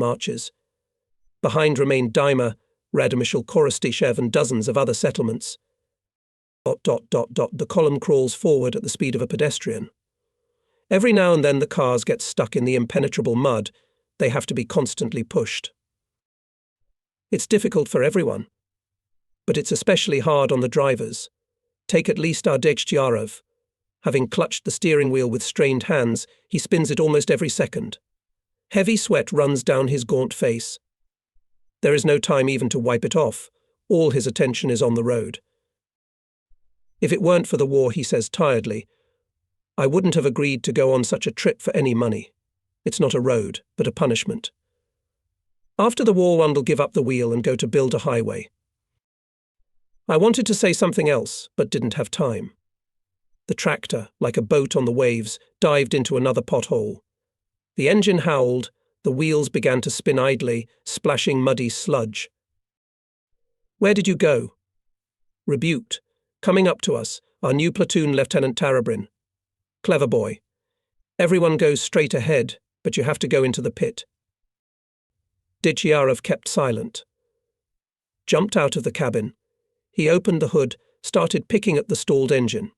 Behind remained Dnieper, Radomyshl, Korostyshev and dozens of other settlements. ... The column crawls forward at the speed of a pedestrian. Every now and then the cars get stuck in the impenetrable mud. They have to be constantly pushed. It's difficult for everyone. But it's especially hard on the drivers. Take at least our Decisive. Having clutched the steering wheel with strained hands, he spins it almost every second. Heavy sweat runs down his gaunt face. There is no time even to wipe it off. All his attention is on the road. If it weren't for the war, he says tiredly, I wouldn't have agreed to go on such a trip for any money. It's not a road, but a punishment. After the war, one will give up the wheel and go to build a highway. I wanted to say something else, but didn't have time. The tractor, like a boat on the waves, dived into another pothole. The engine howled, the wheels began to spin idly, splashing muddy sludge. Where did you go? Rebuked. Coming up to us, our new platoon Lieutenant Tarabrin. Clever boy. Everyone goes straight ahead, but you have to go into the pit. Decisive kept silent. Jumped out of the cabin. He opened the hood, started picking at the stalled engine.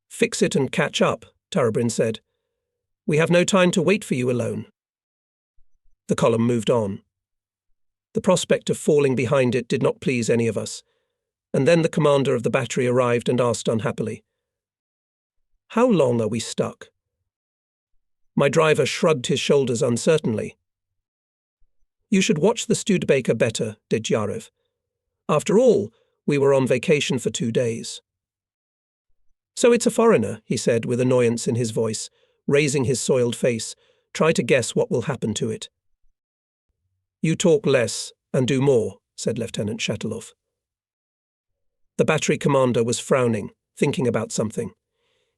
Fix it and catch up, Tarabrin said. We have no time to wait for you alone. The column moved on. The prospect of falling behind it did not please any of us, and then the commander of the battery arrived and asked unhappily, How long are we stuck? My driver shrugged his shoulders uncertainly. You should watch the Studebaker better, Decisive. After all, we were on vacation for 2 days. So it's a foreigner, he said with annoyance in his voice, raising his soiled face. Try to guess what will happen to it. You talk less and do more, said Lieutenant Chatelov. The battery commander was frowning, thinking about something.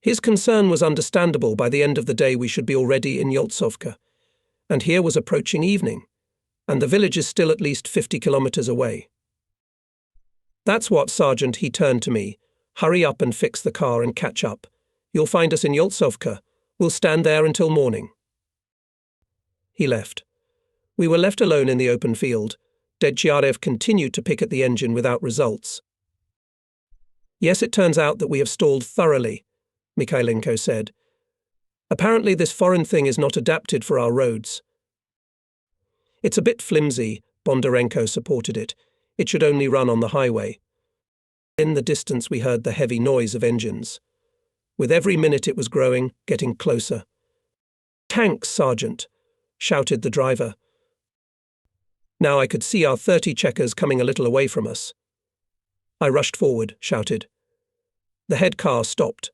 His concern was understandable. By the end of the day we should be already in Yoltsovka, and here was approaching evening, and the village is still at least 50 kilometers away. That's what, Sergeant, he turned to me. Hurry up and fix the car and catch up. You'll find us in Yoltsovka. We'll stand there until morning. He left. We were left alone in the open field. Decisive continued to pick at the engine without results. Yes, it turns out that we have stalled thoroughly, Mikhailenko said. Apparently this foreign thing is not adapted for our roads. It's a bit flimsy, Bondarenko supported it. It should only run on the highway. In the distance we heard the heavy noise of engines. With every minute it was growing, getting closer. Tanks, Sergeant, shouted the driver. Now I could see our 30 checkers coming a little away from us. I rushed forward, shouted. The head car stopped.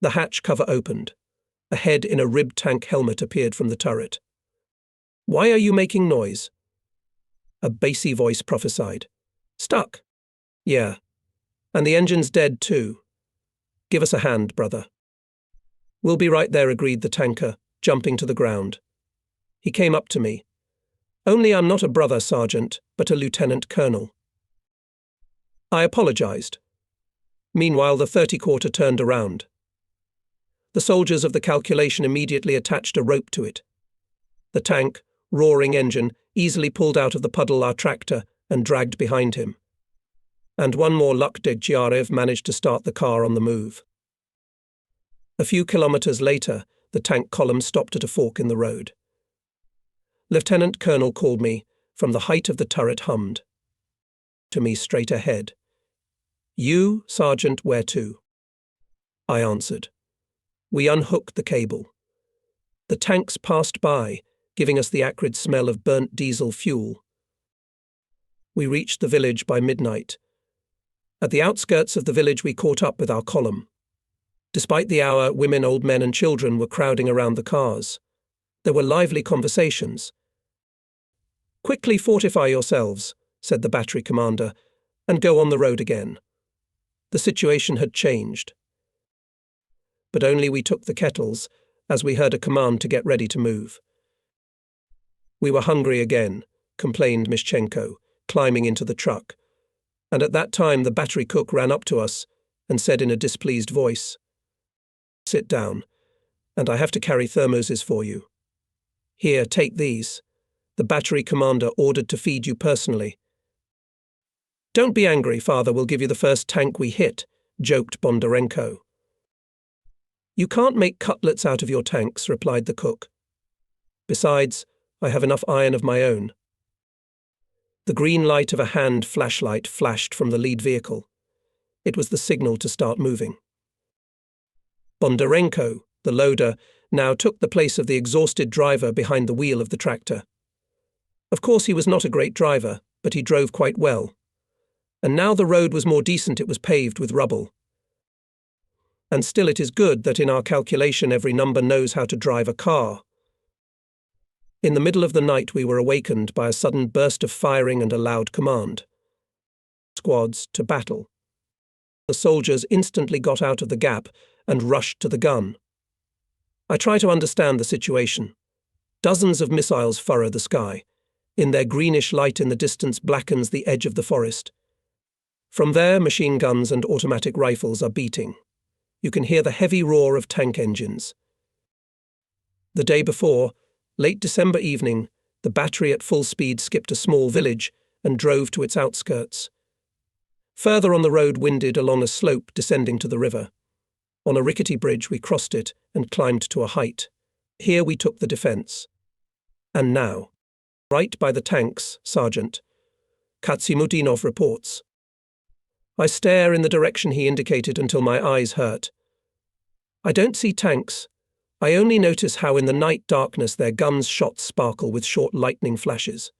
The hatch cover opened. A head in a ribbed tank helmet appeared from the turret. Why are you making noise? A bassy voice prophesied. Stuck. Yeah. And the engine's dead too. Give us a hand, brother. We'll be right there, agreed the tanker, jumping to the ground. He came up to me. Only I'm not a brother, Sergeant, but a lieutenant colonel. I apologized. Meanwhile, the 30-quarter turned around. The soldiers of the calculation immediately attached a rope to it. The tank, roaring engine, easily pulled out of the puddle our tractor and dragged behind him. And one more luck, Decisive managed to start the car on the move. A few kilometers later, the tank column stopped at a fork in the road. Lieutenant Colonel called me. From the height of the turret hummed. To me straight ahead. You, Sergeant, where to? I answered. We unhooked the cable. The tanks passed by, giving us the acrid smell of burnt diesel fuel. We reached the village by midnight. At the outskirts of the village we caught up with our column. Despite the hour, women, old men and children were crowding around the cars. There were lively conversations. Quickly fortify yourselves, said the battery commander, and go on the road again. The situation had changed. But only we took the kettles, as we heard a command to get ready to move. We were hungry again, complained Mishchenko, climbing into the truck. And at that time the battery cook ran up to us and said in a displeased voice, Sit down, and I have to carry thermoses for you. Here, take these. The battery commander ordered to feed you personally. Don't be angry, Father will give you the first tank we hit, joked Bondarenko. You can't make cutlets out of your tanks, replied the cook. Besides, I have enough iron of my own. The green light of a hand flashlight flashed from the lead vehicle. It was the signal to start moving. Bondarenko, the loader, now took the place of the exhausted driver behind the wheel of the tractor. Of course, he was not a great driver, but he drove quite well. And now the road was more decent, it was paved with rubble. And still it is good that in our calculation every number knows how to drive a car. In the middle of the night we were awakened by a sudden burst of firing and a loud command. Squads to battle. The soldiers instantly got out of the gap and rushed to the gun. I try to understand the situation. Dozens of missiles furrow the sky. In their greenish light in the distance blackens the edge of the forest. From there, machine guns and automatic rifles are beating. You can hear the heavy roar of tank engines. The day before, late December evening, the battery at full speed skipped a small village and drove to its outskirts. Further on the road winded along a slope descending to the river. On a rickety bridge we crossed it and climbed to a height. Here we took the defence. And now, right by the tanks, Sergeant. Katsimudinov reports. I stare in the direction he indicated until my eyes hurt. I don't see tanks. I only notice how in the night darkness their guns' shots sparkle with short lightning flashes.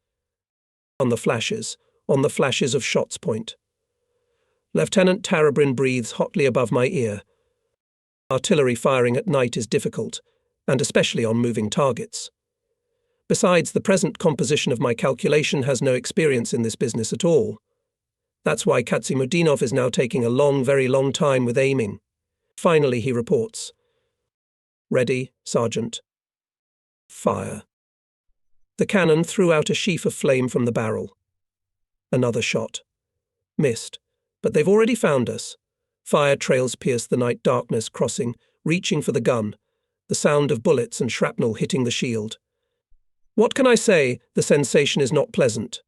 On the flashes of shots point. Lieutenant Tarabrin breathes hotly above my ear. Artillery firing at night is difficult, and especially on moving targets. Besides, the present composition of my calculation has no experience in this business at all. That's why Katsimudinov is now taking a long, very long time with aiming. Finally, he reports. Ready, Sergeant. Fire. The cannon threw out a sheaf of flame from the barrel. Another shot. Missed, but they've already found us. Fire trails pierce the night darkness, crossing, reaching for the gun, the sound of bullets and shrapnel hitting the shield. What can I say? The sensation is not pleasant.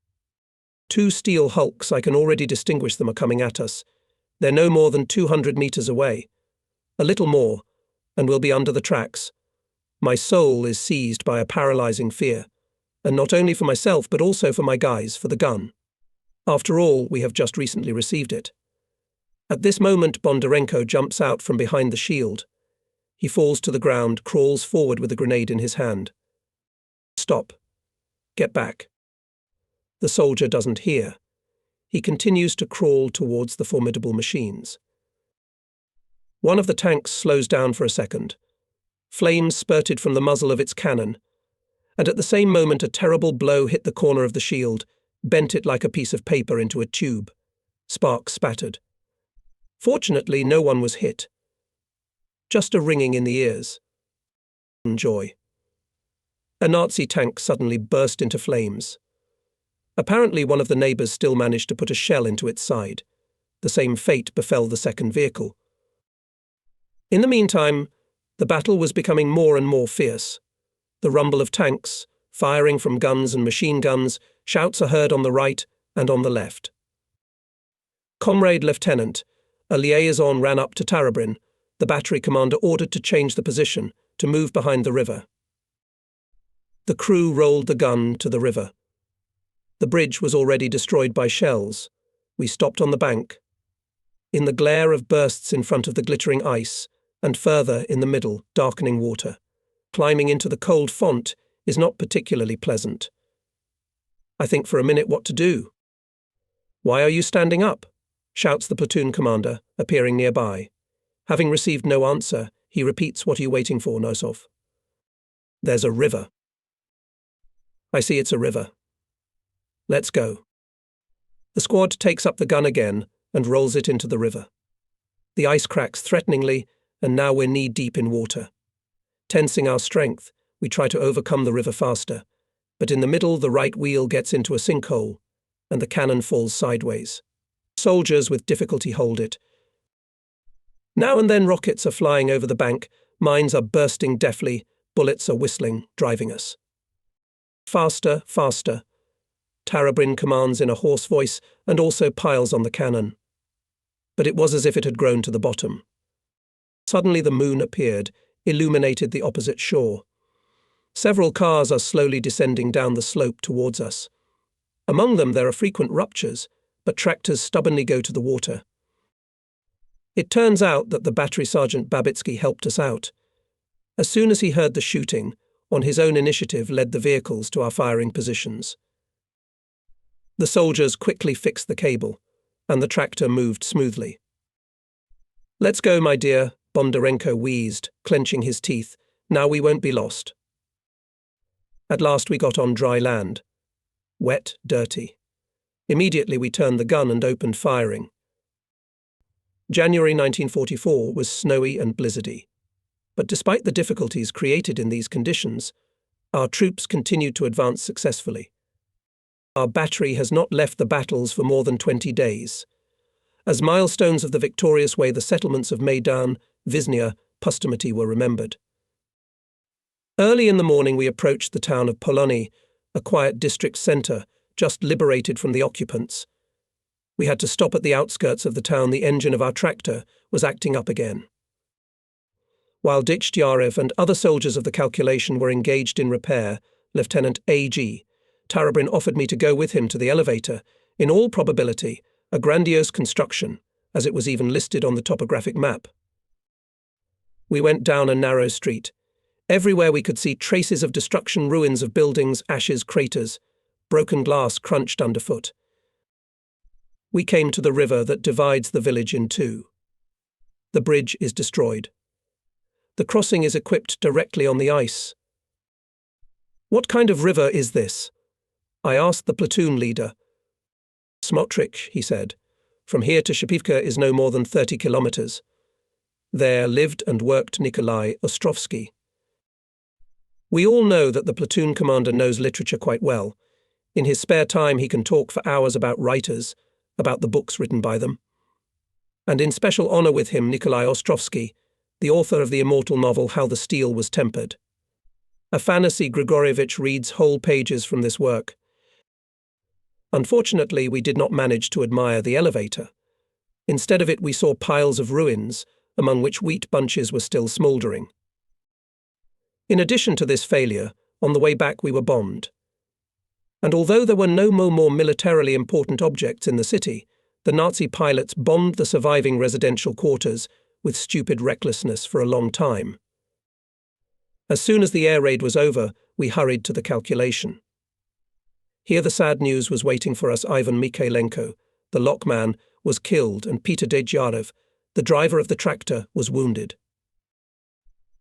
Two steel hulks, I can already distinguish them, are coming at us. They're no more than 200 meters away. A little more, and we'll be under the tracks. My soul is seized by a paralyzing fear, and not only for myself but also for my guys, for the gun. After all, we have just recently received it. At this moment, Bondarenko jumps out from behind the shield. He falls to the ground, crawls forward with a grenade in his hand. Stop. Get back. The soldier doesn't hear. He continues to crawl towards the formidable machines. One of the tanks slows down for a second. Flames spurted from the muzzle of its cannon, and at the same moment a terrible blow hit the corner of the shield, bent it like a piece of paper into a tube. Sparks spattered. Fortunately, no one was hit. Just a ringing in the ears. Joy. A Nazi tank suddenly burst into flames. Apparently one of the neighbours still managed to put a shell into its side. The same fate befell the second vehicle. In the meantime, the battle was becoming more and more fierce. The rumble of tanks, firing from guns and machine guns, shouts are heard on the right and on the left. Comrade Lieutenant, a liaison ran up to Tarabrin. The battery commander ordered to change the position, to move behind the river. The crew rolled the gun to the river. The bridge was already destroyed by shells. We stopped on the bank. In the glare of bursts in front of the glittering ice, and further in the middle, darkening water, climbing into the cold font is not particularly pleasant. I think for a minute what to do. "Why are you standing up?" shouts the platoon commander, appearing nearby. Having received no answer, he repeats, "What are you waiting for, Nosov?" "There's a river." "I see it's a river. Let's go." The squad takes up the gun again and rolls it into the river. The ice cracks threateningly, and now we're knee-deep in water. Tensing our strength, we try to overcome the river faster, but in the middle the right wheel gets into a sinkhole, and the cannon falls sideways. Soldiers with difficulty hold it. Now and then rockets are flying over the bank, mines are bursting deafly, bullets are whistling, driving us. Faster, faster. Tarabrin commands in a hoarse voice and also piles on the cannon. But it was as if it had grown to the bottom. Suddenly the moon appeared, illuminated the opposite shore. Several cars are slowly descending down the slope towards us. Among them there are frequent ruptures, but tractors stubbornly go to the water. It turns out that the battery sergeant Babitsky helped us out. As soon as he heard the shooting, on his own initiative led the vehicles to our firing positions. The soldiers quickly fixed the cable, and the tractor moved smoothly. "Let's go, my dear," Bondarenko wheezed, clenching his teeth. "Now we won't be lost." At last we got on dry land. Wet, dirty. Immediately we turned the gun and opened firing. January 1944 was snowy and blizzardy. But despite the difficulties created in these conditions, our troops continued to advance successfully. Our battery has not left the battles for more than 20 days. As milestones of the victorious way, the settlements of Maidan, Viznia, Pustomati were remembered. Early in the morning we approached the town of Polony, a quiet district centre, just liberated from the occupants. We had to stop at the outskirts of the town. The engine of our tractor was acting up again. While Decisive and other soldiers of the calculation were engaged in repair, Lieutenant A.G. Tarabrin offered me to go with him to the elevator, in all probability a grandiose construction, as it was even listed on the topographic map. We went down a narrow street. Everywhere we could see traces of destruction, ruins of buildings, ashes, craters, broken glass crunched underfoot. We came to the river that divides the village in two. The bridge is destroyed. The crossing is equipped directly on the ice. "What kind of river is this?" I asked the platoon leader. "Smotrich," he said. "From here to Shipivka is no more than 30 kilometers. There lived and worked Nikolai Ostrovsky." We all know that the platoon commander knows literature quite well. In his spare time he can talk for hours about writers, about the books written by them. And in special honor with him Nikolai Ostrovsky, the author of the immortal novel How the Steel Was Tempered. Afanasy Grigorievich reads whole pages from this work. Unfortunately, we did not manage to admire the elevator. Instead of it, we saw piles of ruins, among which wheat bunches were still smouldering. In addition to this failure, on the way back we were bombed. And although there were no more militarily important objects in the city, the Nazi pilots bombed the surviving residential quarters with stupid recklessness for a long time. As soon as the air raid was over, we hurried to the calculation. Here the sad news was waiting for us. Ivan Mikhailenko, the lockman, was killed, and Peter Decisive, the driver of the tractor, was wounded.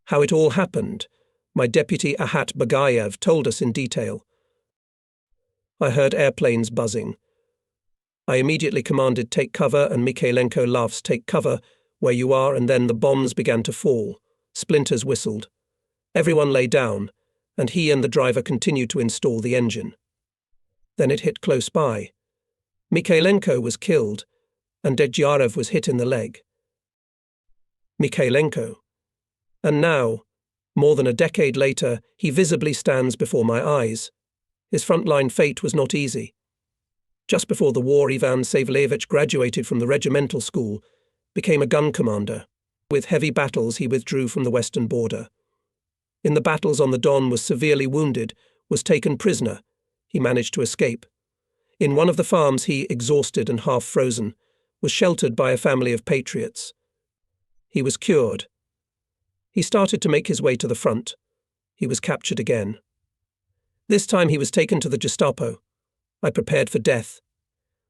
How it all happened, my deputy Ahat Bagayev told us in detail. I heard airplanes buzzing. I immediately commanded, "Take cover," and Mikhailenko laughs, "Take cover where you are," and then the bombs began to fall. Splinters whistled. Everyone lay down, and he and the driver continued to install the engine. Then it hit close by. Mikhailenko was killed, and Decisive was hit in the leg. Mikhailenko. And now, more than a decade later, he visibly stands before my eyes. His frontline fate was not easy. Just before the war, Ivan Savleyevich graduated from the regimental school, became a gun commander. With heavy battles, he withdrew from the western border. In the battles on the Don was severely wounded, was taken prisoner. He managed to escape. In one of the farms he, exhausted and half frozen, was sheltered by a family of patriots. He was cured. He started to make his way to the front. He was captured again. This time he was taken to the Gestapo. I prepared for death.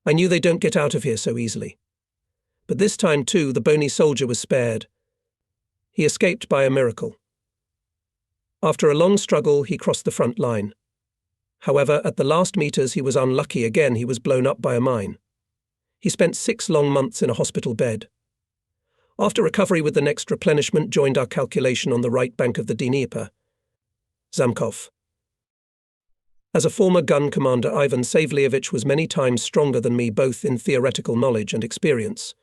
I knew they don't get out of here so easily. But this time, too, the bony soldier was spared. He escaped by a miracle. After a long struggle, he crossed the front line. However, at the last meters, he was unlucky again. He was blown up by a mine. He spent 6 long months in a hospital bed. After recovery with the next replenishment, joined our calculation on the right bank of the Dnieper. Zamkov. As a former gun commander, Ivan Savleyevich was many times stronger than me, both in theoretical knowledge and experience.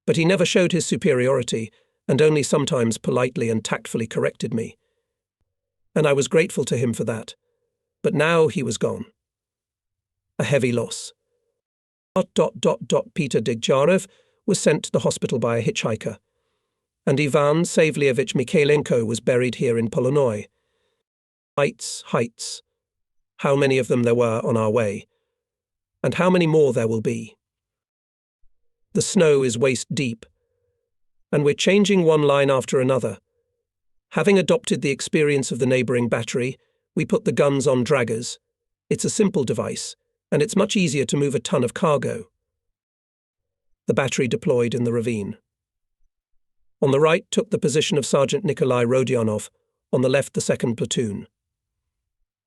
But he never showed his superiority, and only sometimes politely and tactfully corrected me. And I was grateful to him for that. But now he was gone. A heavy loss. Peter Decisive was sent to the hospital by a hitchhiker, and Ivan Savleyevich Mikhailenko was buried here in Polonoi. Heights. How many of them there were on our way. And how many more there will be? The snow is waist deep, and we're changing one line after another. Having adopted the experience of the neighbouring battery, we put the guns on draggers. It's a simple device, and it's much easier to move a ton of cargo. The battery deployed in the ravine. On the right took the position of Sergeant Nikolai Rodionov, on the left the 2nd platoon.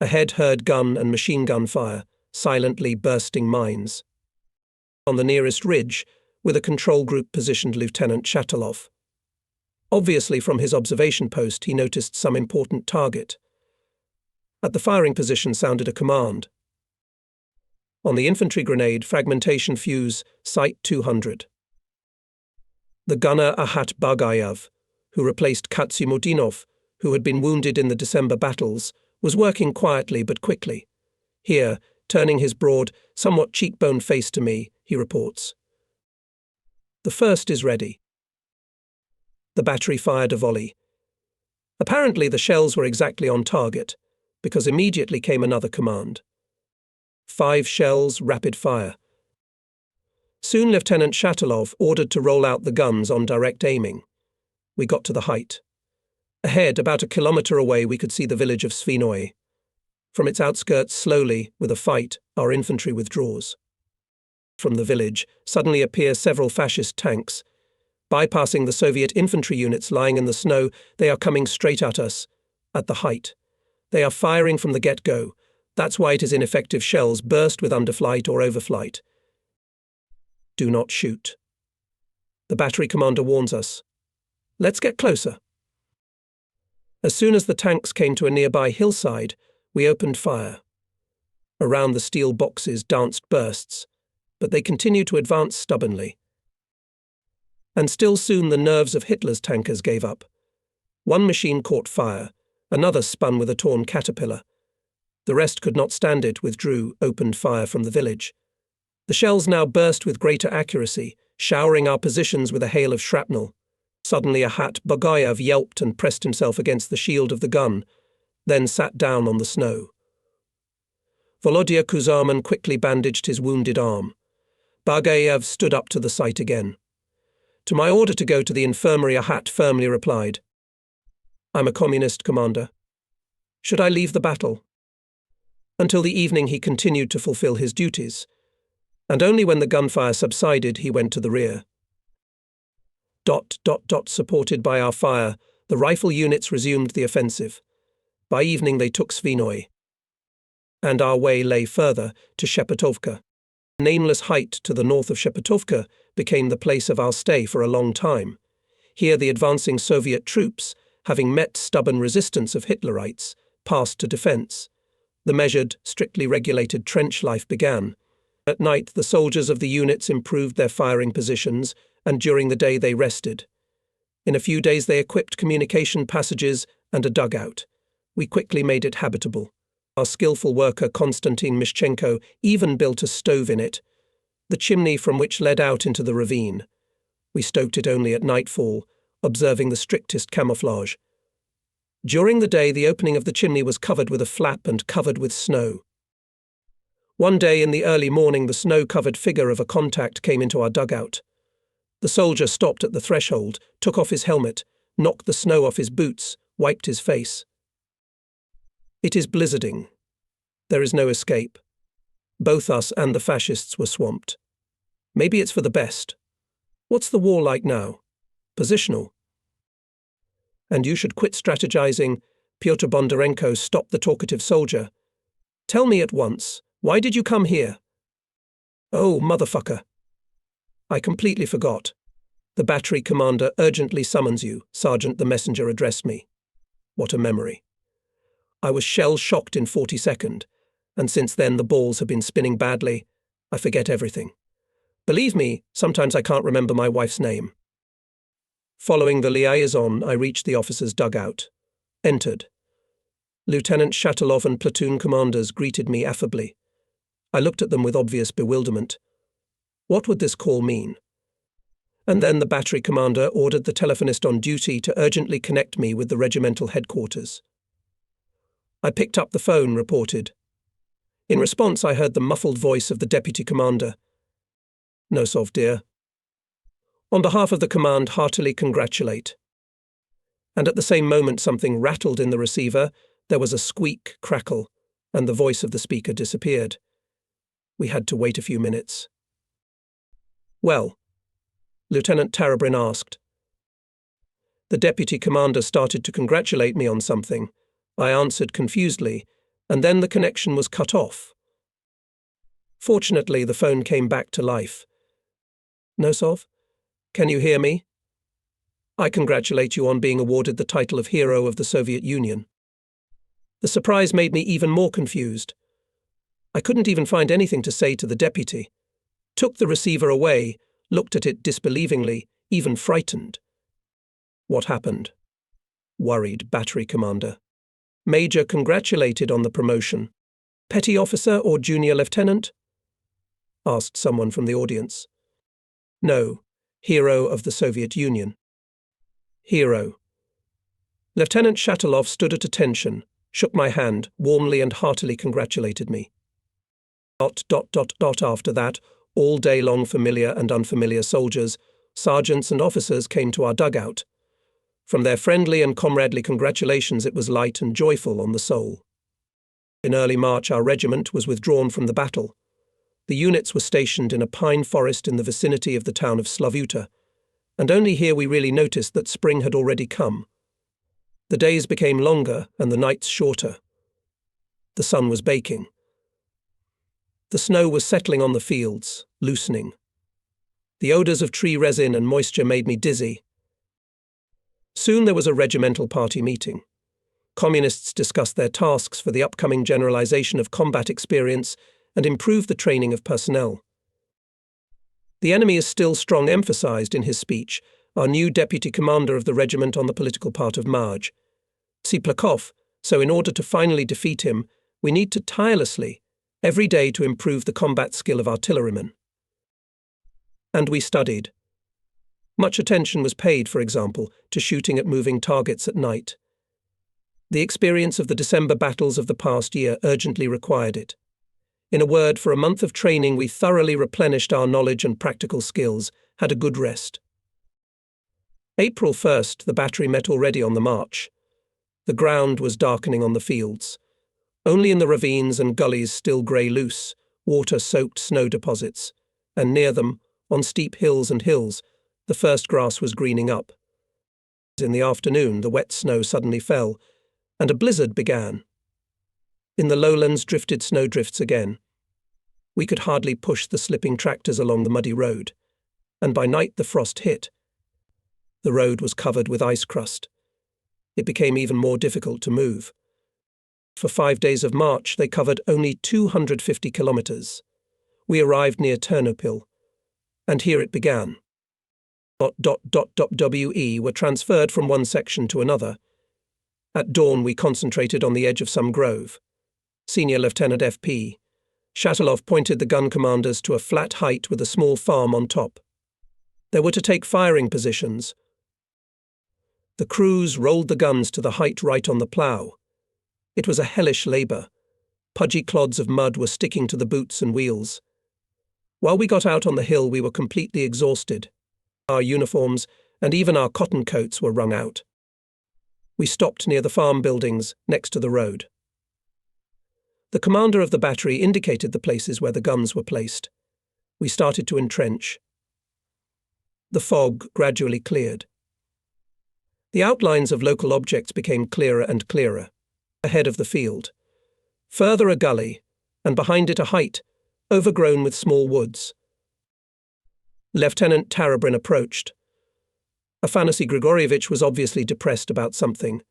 Ahead heard gun and machine gun fire, silently bursting mines. On the nearest ridge, with a control group positioned Lieutenant Shatilov. Obviously from his observation post he noticed some important target. At the firing position sounded a command. On the infantry grenade, fragmentation fuse, Site 200. The gunner Ahat Bagayev, who replaced Katsimutinov, who had been wounded in the December battles, was working quietly but quickly. Here, turning his broad, somewhat cheekbone face to me, he reports. The first is ready. The battery fired a volley. Apparently the shells were exactly on target, because immediately came another command. 5 shells, rapid fire. Soon Lieutenant Shatilov ordered to roll out the guns on direct aiming. We got to the height. Ahead, about a kilometre away, we could see the village of Svinoi. From its outskirts, slowly, with a fight, our infantry withdraws. From the village, suddenly appear several fascist tanks. Bypassing the Soviet infantry units lying in the snow, they are coming straight at us, at the height. They are firing from the get-go. That's why it is ineffective shells burst with underflight or overflight. Do not shoot. The battery commander warns us. Let's get closer. As soon as the tanks came to a nearby hillside, we opened fire. Around the steel boxes danced bursts, but they continued to advance stubbornly. And still soon the nerves of Hitler's tankers gave up. One machine caught fire, another spun with a torn caterpillar. The rest could not stand it, withdrew, opened fire from the village. The shells now burst with greater accuracy, showering our positions with a hail of shrapnel. Suddenly Ahat Bagayev yelped and pressed himself against the shield of the gun, then sat down on the snow. Volodya Kuzarman quickly bandaged his wounded arm. Bagayev stood up to the sight again. To my order to go to the infirmary, Ahat firmly replied, "I'm a communist, Commander. Should I leave the battle?" Until the evening he continued to fulfill his duties, and only when the gunfire subsided he went to the rear. Supported by our fire, the rifle units resumed the offensive. By evening they took Svinoi, and our way lay further to Shepetovka. A nameless height to the north of Shepetovka became the place of our stay for a long time. Here the advancing Soviet troops, having met stubborn resistance of Hitlerites, passed to defence. The measured, strictly regulated trench life began. At night the soldiers of the units improved their firing positions, and during the day they rested. In a few days they equipped communication passages and a dugout. We quickly made it habitable. Our skillful worker Konstantin Mishchenko even built a stove in it, the chimney from which led out into the ravine. We stoked it only at nightfall, observing the strictest camouflage. During the day the opening of the chimney was covered with a flap and covered with snow. One day in the early morning the snow-covered figure of a contact came into our dugout. The soldier stopped at the threshold, took off his helmet, knocked the snow off his boots, wiped his face. It is blizzarding. There is no escape. Both us and the fascists were swamped. Maybe it's for the best. What's the war like now? Positional. And you should quit strategizing. Pyotr Bondarenko stopped the talkative soldier. Tell me at once, why did you come here? Oh, motherfucker. I completely forgot. The battery commander urgently summons you, Sergeant the messenger addressed me. What a memory. I was shell-shocked in 42nd, and since then the balls have been spinning badly. I forget everything. Believe me, sometimes I can't remember my wife's name. Following the liaison, I reached the officer's dugout. Entered. Lieutenant Shatilov and platoon commanders greeted me affably. I looked at them with obvious bewilderment. What would this call mean? And then the battery commander ordered the telephonist on duty to urgently connect me with the regimental headquarters. I picked up the phone, reported. In response, I heard the muffled voice of the deputy commander. "Nosov, dear. On behalf of the command, heartily congratulate." And at the same moment something rattled in the receiver, there was a squeak, crackle, and the voice of the speaker disappeared. We had to wait a few minutes. "Well?" Lieutenant Tarabrin asked. The deputy commander started to congratulate me on something. I answered confusedly, and then the connection was cut off. Fortunately, the phone came back to life. "Nosov, can you hear me? I congratulate you on being awarded the title of Hero of the Soviet Union." The surprise made me even more confused. I couldn't even find anything to say to the deputy. Took the receiver away, looked at it disbelievingly, even frightened. "What happened?" Worried battery commander. "Major congratulated on the promotion. Petty officer or junior lieutenant?" asked someone from the audience. "No, Hero of the Soviet Union." "Hero." Lieutenant Shatilov stood at attention, shook my hand, warmly and heartily congratulated me. After that, all day long familiar and unfamiliar soldiers, sergeants and officers came to our dugout. From their friendly and comradely congratulations, it was light and joyful on the soul. In early March, our regiment was withdrawn from the battle. The units were stationed in a pine forest in the vicinity of the town of Slavuta, and only here we really noticed that spring had already come. The days became longer and the nights shorter. The sun was baking. The snow was settling on the fields, loosening. The odours of tree resin and moisture made me dizzy. Soon there was a regimental party meeting. Communists discussed their tasks for the upcoming generalization of combat experience and improve the training of personnel. "The enemy is still strong," emphasized in his speech our new deputy commander of the regiment on the political part of Marj. Siplakov, so in order to finally defeat him, we need to tirelessly, every day, to improve the combat skill of artillerymen. And we studied. Much attention was paid, for example, to shooting at moving targets at night. The experience of the December battles of the past year urgently required it. In a word, for a month of training, we thoroughly replenished our knowledge and practical skills, had a good rest. April 1st, the battery met already on the march. The ground was darkening on the fields. Only in the ravines and gullies still grey loose, water-soaked snow deposits, and near them, on steep hills and hills, the first grass was greening up. In the afternoon, the wet snow suddenly fell, and a blizzard began. In the lowlands drifted snowdrifts again. We could hardly push the slipping tractors along the muddy road, and by night the frost hit. The road was covered with ice crust. It became even more difficult to move. For 5 days of march, they covered only 250 kilometers. We arrived near Ternopil, and here it began. We were transferred from one section to another. At dawn, we concentrated on the edge of some grove. Senior Lieutenant F.P. Shatilov pointed the gun commanders to a flat height with a small farm on top. They were to take firing positions. The crews rolled the guns to the height right on the plough. It was a hellish labour. Pudgy clods of mud were sticking to the boots and wheels. While we got out on the hill, we were completely exhausted. Our uniforms and even our cotton coats were wrung out. We stopped near the farm buildings next to the road. The commander of the battery indicated the places where the guns were placed. We started to entrench. The fog gradually cleared. The outlines of local objects became clearer and clearer. Ahead of the field. Further a gully, and behind it a height, overgrown with small woods. Lieutenant Tarabrin approached. Afanasy Grigorievich was obviously depressed about something.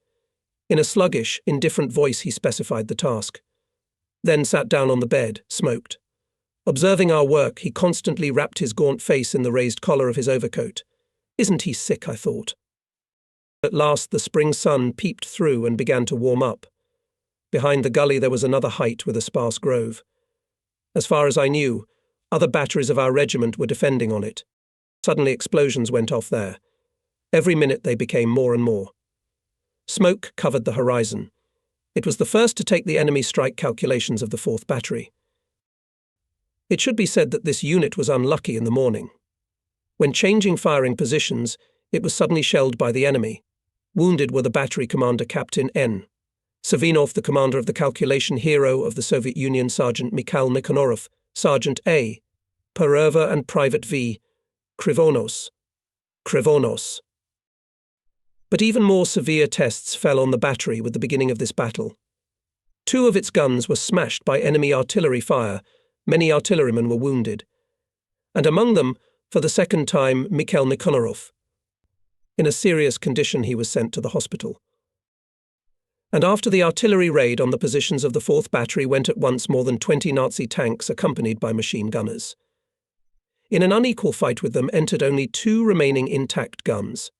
In a sluggish, indifferent voice he specified the task. Then sat down on the bed, smoked. Observing our work, he constantly wrapped his gaunt face in the raised collar of his overcoat. Isn't he sick, I thought. At last the spring sun peeped through and began to warm up. Behind the gully there was another height with a sparse grove. As far as I knew, other batteries of our regiment were defending on it. Suddenly explosions went off there. Every minute they became more and more. Smoke covered the horizon. It was the first to take the enemy strike calculations of the 4th Battery. It should be said that this unit was unlucky in the morning. When changing firing positions, it was suddenly shelled by the enemy. Wounded were the battery commander Captain N. Savinov, the commander of the calculation hero of the Soviet Union, Sergeant Mikhail Nikanorov, Sergeant A. Pererva, and Private V. Krivonos. But even more severe tests fell on the battery with the beginning of this battle. 2 of its guns were smashed by enemy artillery fire. Many artillerymen were wounded. And among them, for the second time, Mikhail Nikanorov. In a serious condition, he was sent to the hospital. And after the artillery raid on the positions of the 4th Battery went at once more than 20 Nazi tanks accompanied by machine gunners. In an unequal fight with them entered only 2 remaining intact guns.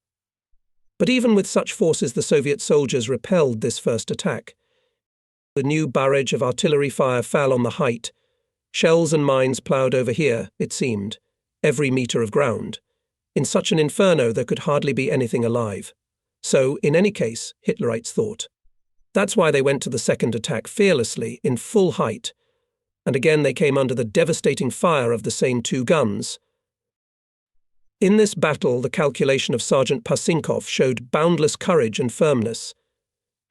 But even with such forces, the Soviet soldiers repelled this first attack. The new barrage of artillery fire fell on the height. Shells and mines ploughed over here, it seemed, every metre of ground. In such an inferno there could hardly be anything alive. So, in any case, Hitlerites thought. That's why they went to the second attack fearlessly, in full height. And again they came under the devastating fire of the same 2 guns. In this battle, the calculation of Sergeant Pasinkov showed boundless courage and firmness.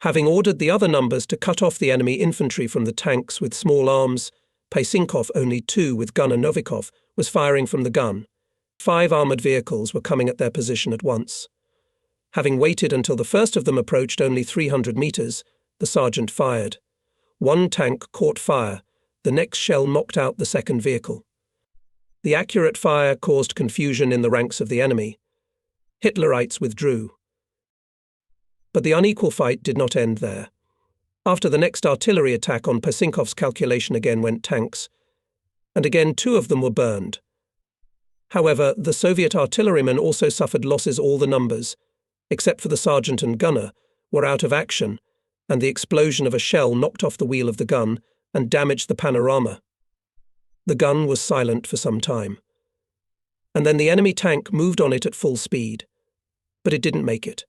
Having ordered the other numbers to cut off the enemy infantry from the tanks with small arms, Pasinkov, only 2 with gunner Novikov, was firing from the gun. 5 armoured vehicles were coming at their position at once. Having waited until the first of them approached only 300 metres, the sergeant fired. 1 tank caught fire. The next shell knocked out the second vehicle. The accurate fire caused confusion in the ranks of the enemy. Hitlerites withdrew. But the unequal fight did not end there. After the next artillery attack on Pasinkov's calculation again went tanks, and again 2 of them were burned. However, the Soviet artillerymen also suffered losses. All the numbers, except for the sergeant and gunner, were out of action, and the explosion of a shell knocked off the wheel of the gun and damaged the panorama. The gun was silent for some time. And then the enemy tank moved on it at full speed. But it didn't make it.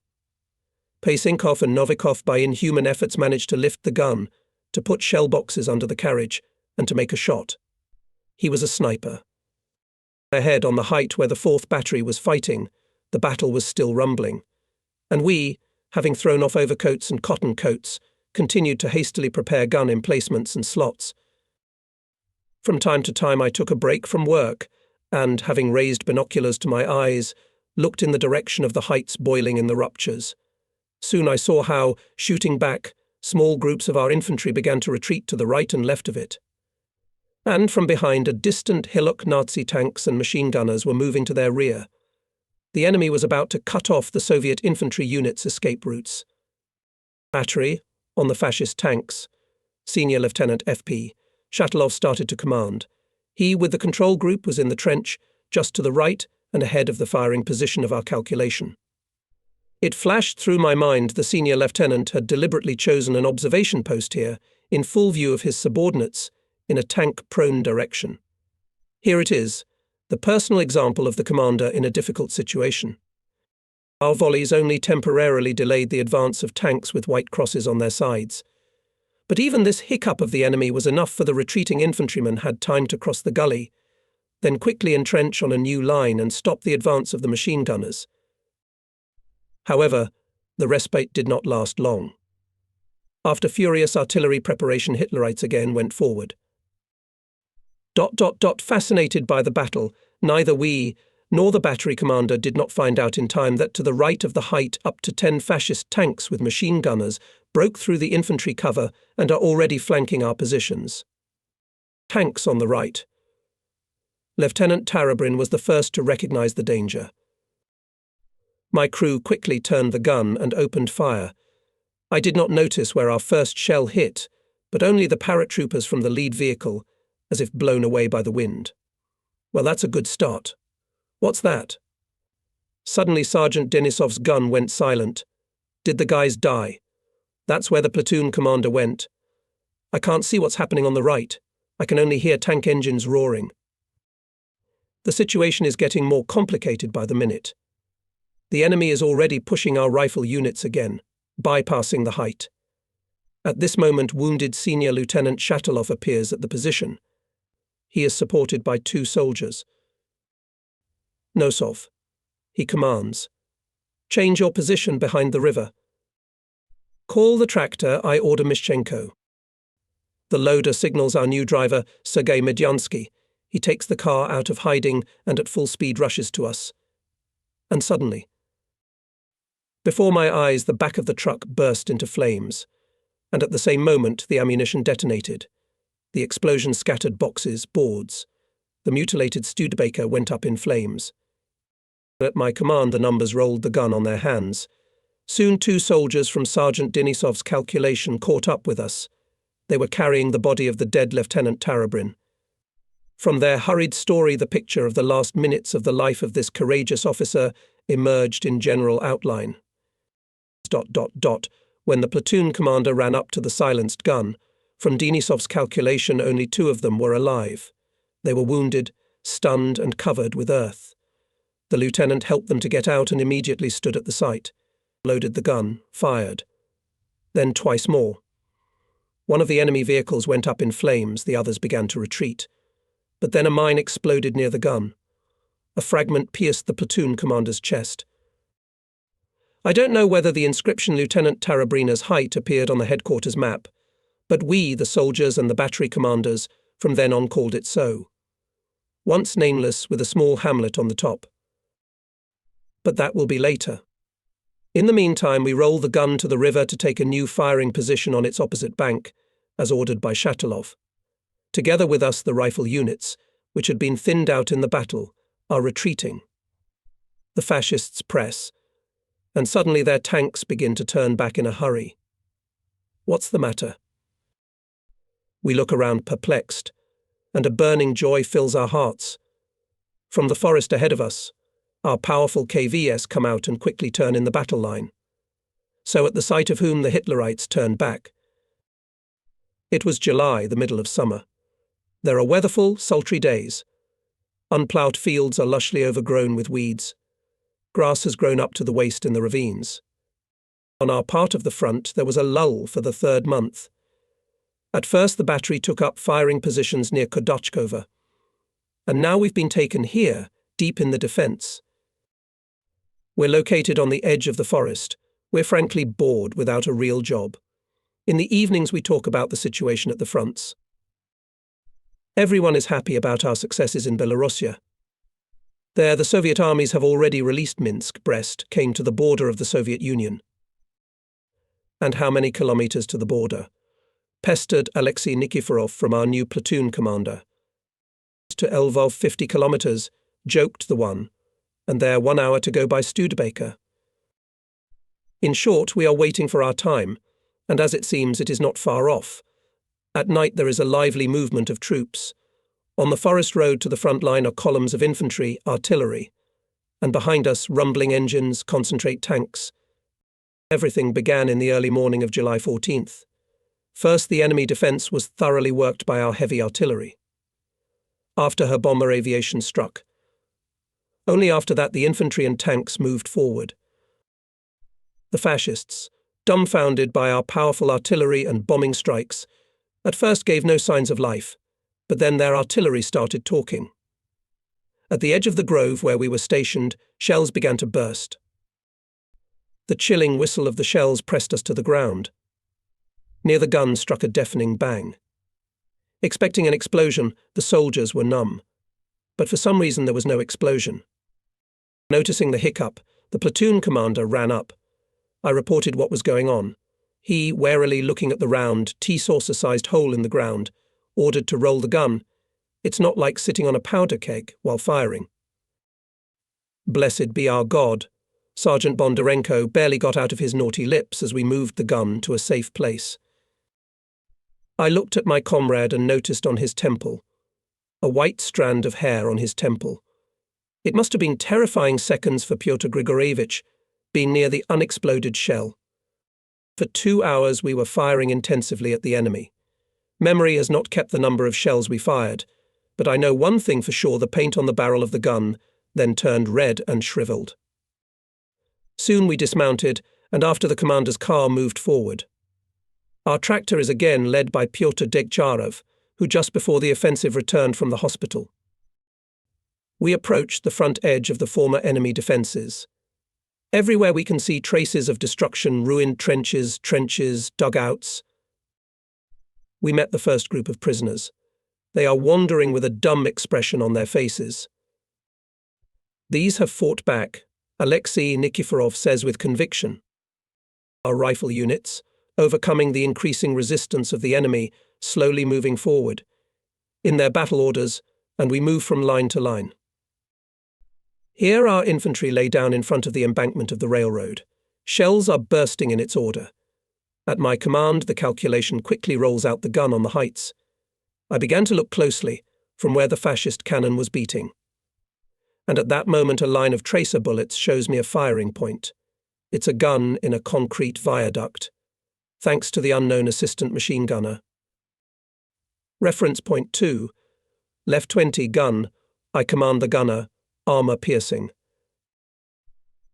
Pasinkov and Novikov by inhuman efforts managed to lift the gun, to put shell boxes under the carriage, and to make a shot. He was a sniper. Ahead on the height where the 4th Battery was fighting, the battle was still rumbling. And we, having thrown off overcoats and cotton coats, continued to hastily prepare gun emplacements and slots. From time to time I took a break from work and, having raised binoculars to my eyes, looked in the direction of the heights boiling in the ruptures. Soon I saw how, shooting back, small groups of our infantry began to retreat to the right and left of it. And from behind a distant hillock, Nazi tanks and machine gunners were moving to their rear. The enemy was about to cut off the Soviet infantry units' escape routes. Battery, on the fascist tanks, Senior Lieutenant F.P. Shatilov started to command. He, with the control group, was in the trench, just to the right and ahead of the firing position of our calculation. It flashed through my mind the senior lieutenant had deliberately chosen an observation post here, in full view of his subordinates, in a tank-prone direction. Here it is, the personal example of the commander in a difficult situation. Our volleys only temporarily delayed the advance of tanks with white crosses on their sides. But even this hiccup of the enemy was enough for the retreating infantrymen had time to cross the gully, then quickly entrench on a new line and stop the advance of the machine gunners. However, the respite did not last long. After furious artillery preparation, Hitlerites again went forward. Fascinated by the battle, neither we nor the battery commander did not find out in time that to the right of the height up to 10 fascist tanks with machine gunners broke through the infantry cover and are already flanking our positions. Tanks on the right. Lieutenant Tarabrin was the first to recognize the danger. My crew quickly turned the gun and opened fire. I did not notice where our first shell hit, but only the paratroopers from the lead vehicle, as if blown away by the wind. Well, that's a good start. What's that? Suddenly Sergeant Denisov's gun went silent. Did the guys die? That's where the platoon commander went. I can't see what's happening on the right. I can only hear tank engines roaring. The situation is getting more complicated by the minute. The enemy is already pushing our rifle units again, bypassing the height. At this moment, wounded Senior Lieutenant Shatilov appears at the position. He is supported by 2 soldiers. Nosov, he commands. Change your position behind the river. Call the tractor, I order Mishchenko. The loader signals our new driver, Sergei Medyansky. He takes the car out of hiding and at full speed rushes to us. And suddenly, before my eyes, the back of the truck burst into flames, and at the same moment the ammunition detonated. The explosion scattered boxes, boards. The mutilated Studebaker went up in flames. At my command, the numbers rolled the gun on their hands. Soon 2 soldiers from Sergeant Denisov's calculation caught up with us. They were carrying the body of the dead Lieutenant Tarabrin. From their hurried story, the picture of the last minutes of the life of this courageous officer emerged in general outline. ... When the platoon commander ran up to the silenced gun, from Denisov's calculation only 2 of them were alive. They were wounded, stunned and covered with earth. The lieutenant helped them to get out and immediately stood at the site, loaded the gun, fired. Then twice more. One of the enemy vehicles went up in flames, the others began to retreat. But then a mine exploded near the gun. A fragment pierced the platoon commander's chest. I don't know whether the inscription Lieutenant Tarabrina's height appeared on the headquarters map, but we, the soldiers and the battery commanders, from then on called it so. Once nameless, with a small hamlet on the top. But that will be later. In the meantime, we roll the gun to the river to take a new firing position on its opposite bank, as ordered by Shatilov. Together with us, the rifle units, which had been thinned out in the battle, are retreating. The fascists press, and suddenly their tanks begin to turn back in a hurry. What's the matter? We look around perplexed, and a burning joy fills our hearts. From the forest ahead of us, our powerful KVS come out and quickly turn in the battle line. So at the sight of whom the Hitlerites turned back. It was July, the middle of summer. There are weatherful, sultry days. Unploughed fields are lushly overgrown with weeds. Grass has grown up to the waist in the ravines. On our part of the front, there was a lull for the 3rd month. At first, the battery took up firing positions near Kodochkova. And now we've been taken here, deep in the defence. We're located on the edge of the forest. We're frankly bored without a real job. In the evenings, we talk about the situation at the fronts. Everyone is happy about our successes in Belorussia. There, the Soviet armies have already released Minsk. Brest came to the border of the Soviet Union. And how many kilometers to the border? Pestered Alexei Nikiforov from our new platoon commander. To Lvov, 50 kilometers, joked the one, and there 1 hour to go by Studebaker. In short, we are waiting for our time, and as it seems, it is not far off. At night there is a lively movement of troops. On the forest road to the front line are columns of infantry, artillery, and behind us rumbling engines, concentrate tanks. Everything began in the early morning of July 14th. First, the enemy defence was thoroughly worked by our heavy artillery. After her bomber aviation struck. Only after that the infantry and tanks moved forward. The fascists, dumbfounded by our powerful artillery and bombing strikes, at first gave no signs of life. But then their artillery started talking. At the edge of the grove where we were stationed, shells began to burst. The chilling whistle of the shells pressed us to the ground. Near the gun struck a deafening bang. Expecting an explosion, the soldiers were numb. But for some reason there was no explosion. Noticing the hiccup, the platoon commander ran up. I reported what was going on. He, warily looking at the round, tea-saucer-sized hole in the ground, ordered to roll the gun. It's not like sitting on a powder keg while firing. Blessed be our God. Sergeant Bondarenko barely got out of his naughty lips as we moved the gun to a safe place. I looked at my comrade and noticed on his temple a white strand of hair on his temple. It must have been terrifying seconds for Pyotr Grigorievich, being near the unexploded shell. For 2 hours we were firing intensively at the enemy. Memory has not kept the number of shells we fired, but I know one thing for sure: the paint on the barrel of the gun then turned red and shriveled. Soon we dismounted, and after the commander's car moved forward. Our tractor is again led by Pyotr Decisive, who just before the offensive returned from the hospital. We approach the front edge of the former enemy defences. Everywhere we can see traces of destruction, ruined trenches, dugouts. We met the first group of prisoners. They are wandering with a dumb expression on their faces. These have fought back, Alexei Nikiforov says with conviction. Our rifle units, overcoming the increasing resistance of the enemy, slowly moving forward, in their battle orders, and we move from line to line. Here our infantry lay down in front of the embankment of the railroad. Shells are bursting in its order. At my command, the calculation quickly rolls out the gun on the heights. I began to look closely from where the fascist cannon was beating. And at that moment a line of tracer bullets shows me a firing point. It's a gun in a concrete viaduct, thanks to the unknown assistant machine gunner. Reference point 2, left 20 gun, I command the gunner, armor piercing.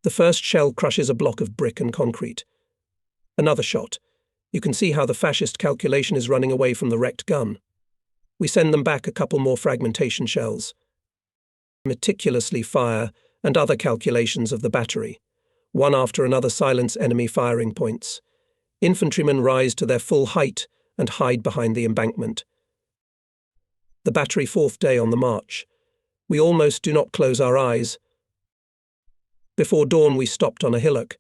The first shell crushes a block of brick and concrete. Another shot. You can see how the fascist calculation is running away from the wrecked gun. We send them back a couple more fragmentation shells. Meticulously fire and other calculations of the battery. One after another silence enemy firing points. Infantrymen rise to their full height and hide behind the embankment. The battery fourth day on the march. We almost do not close our eyes. Before dawn we stopped on a hillock.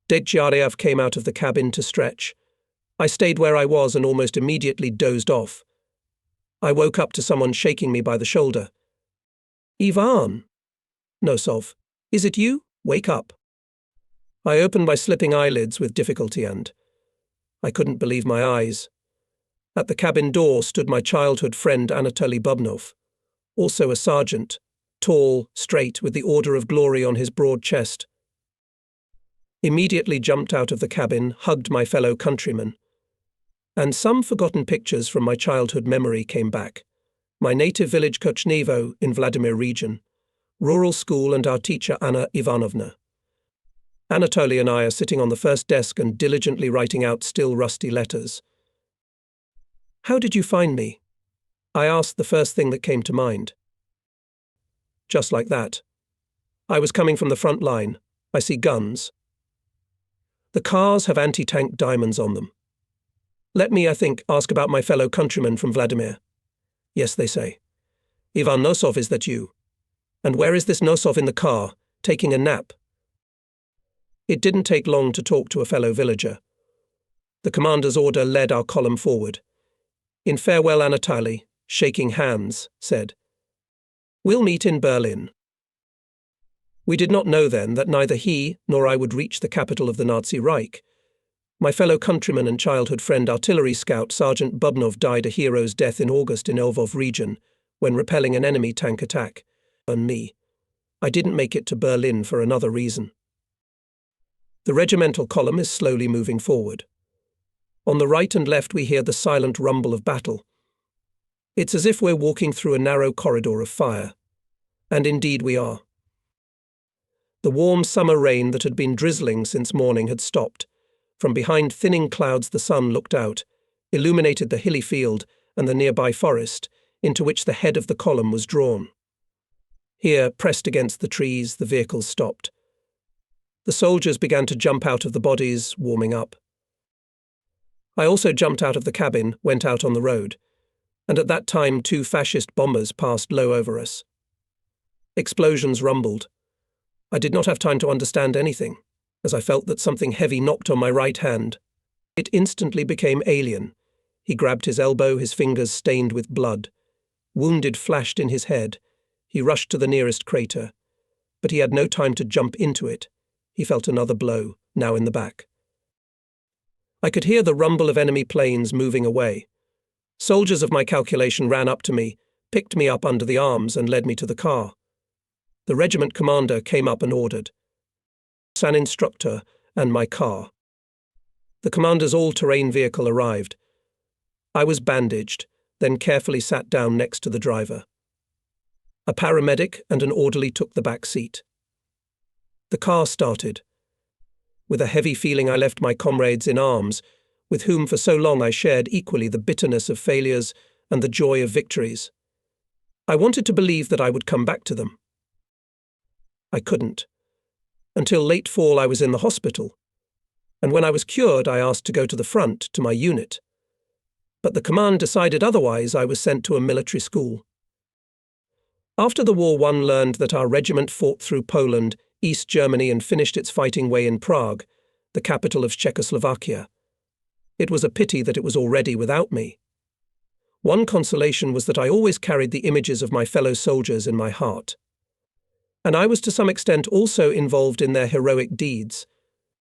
Decisive came out of the cabin to stretch. I stayed where I was and almost immediately dozed off. I woke up to someone shaking me by the shoulder. Ivan! Nosov, is it you? Wake up. I opened my slipping eyelids with difficulty and I couldn't believe my eyes. At the cabin door stood my childhood friend Anatoly Bubnov, also a sergeant, tall, straight, with the Order of Glory on his broad chest. Immediately jumped out of the cabin, hugged my fellow countrymen. And some forgotten pictures from my childhood memory came back. My native village Kochnevo in Vladimir region, rural school and our teacher Anna Ivanovna. Anatoly and I are sitting on the first desk and diligently writing out still rusty letters. How did you find me? I asked the first thing that came to mind. Just like that. I was coming from the front line. I see guns. The cars have anti-tank diamonds on them. Let me, I think, ask about my fellow countrymen from Vladimir. Yes, they say. Ivan Nosov, is that you? And where is this Nosov in the car, taking a nap? It didn't take long to talk to a fellow villager. The commander's order led our column forward. In farewell, Anatoly, shaking hands, said, "We'll meet in Berlin." We did not know then that neither he nor I would reach the capital of the Nazi Reich. My fellow countryman and childhood friend artillery scout Sergeant Bubnov died a hero's death in August in Lvov region when repelling an enemy tank attack. And me. I didn't make it to Berlin for another reason. The regimental column is slowly moving forward. On the right and left we hear the silent rumble of battle. It's as if we're walking through a narrow corridor of fire. And indeed we are. The warm summer rain that had been drizzling since morning had stopped. From behind thinning clouds the sun looked out, illuminated the hilly field and the nearby forest, into which the head of the column was drawn. Here, pressed against the trees, the vehicles stopped. The soldiers began to jump out of the bodies, warming up. I also jumped out of the cabin, went out on the road, and at that time 2 fascist bombers passed low over us. Explosions rumbled. I did not have time to understand anything, as I felt that something heavy knocked on my right hand. It instantly became alien. He grabbed his elbow, his fingers stained with blood. Wounded flashed in his head. He rushed to the nearest crater, but he had no time to jump into it. He felt another blow, now in the back. I could hear the rumble of enemy planes moving away. Soldiers of my calculation ran up to me, picked me up under the arms and led me to the car. The regiment commander came up and ordered an instructor and my car. The commander's all-terrain vehicle arrived. I was bandaged, then carefully sat down next to the driver. A paramedic and an orderly took the back seat. The car started. With a heavy feeling I left my comrades in arms, with whom for so long I shared equally the bitterness of failures and the joy of victories. I wanted to believe that I would come back to them. I couldn't. Until late fall I was in the hospital, and when I was cured I asked to go to the front, to my unit. But the command decided otherwise. I was sent to a military school. After the war, one learned that our regiment fought through Poland, East Germany, and finished its fighting way in Prague, the capital of Czechoslovakia. It was a pity that it was already without me. One consolation was that I always carried the images of my fellow soldiers in my heart. And I was to some extent also involved in their heroic deeds,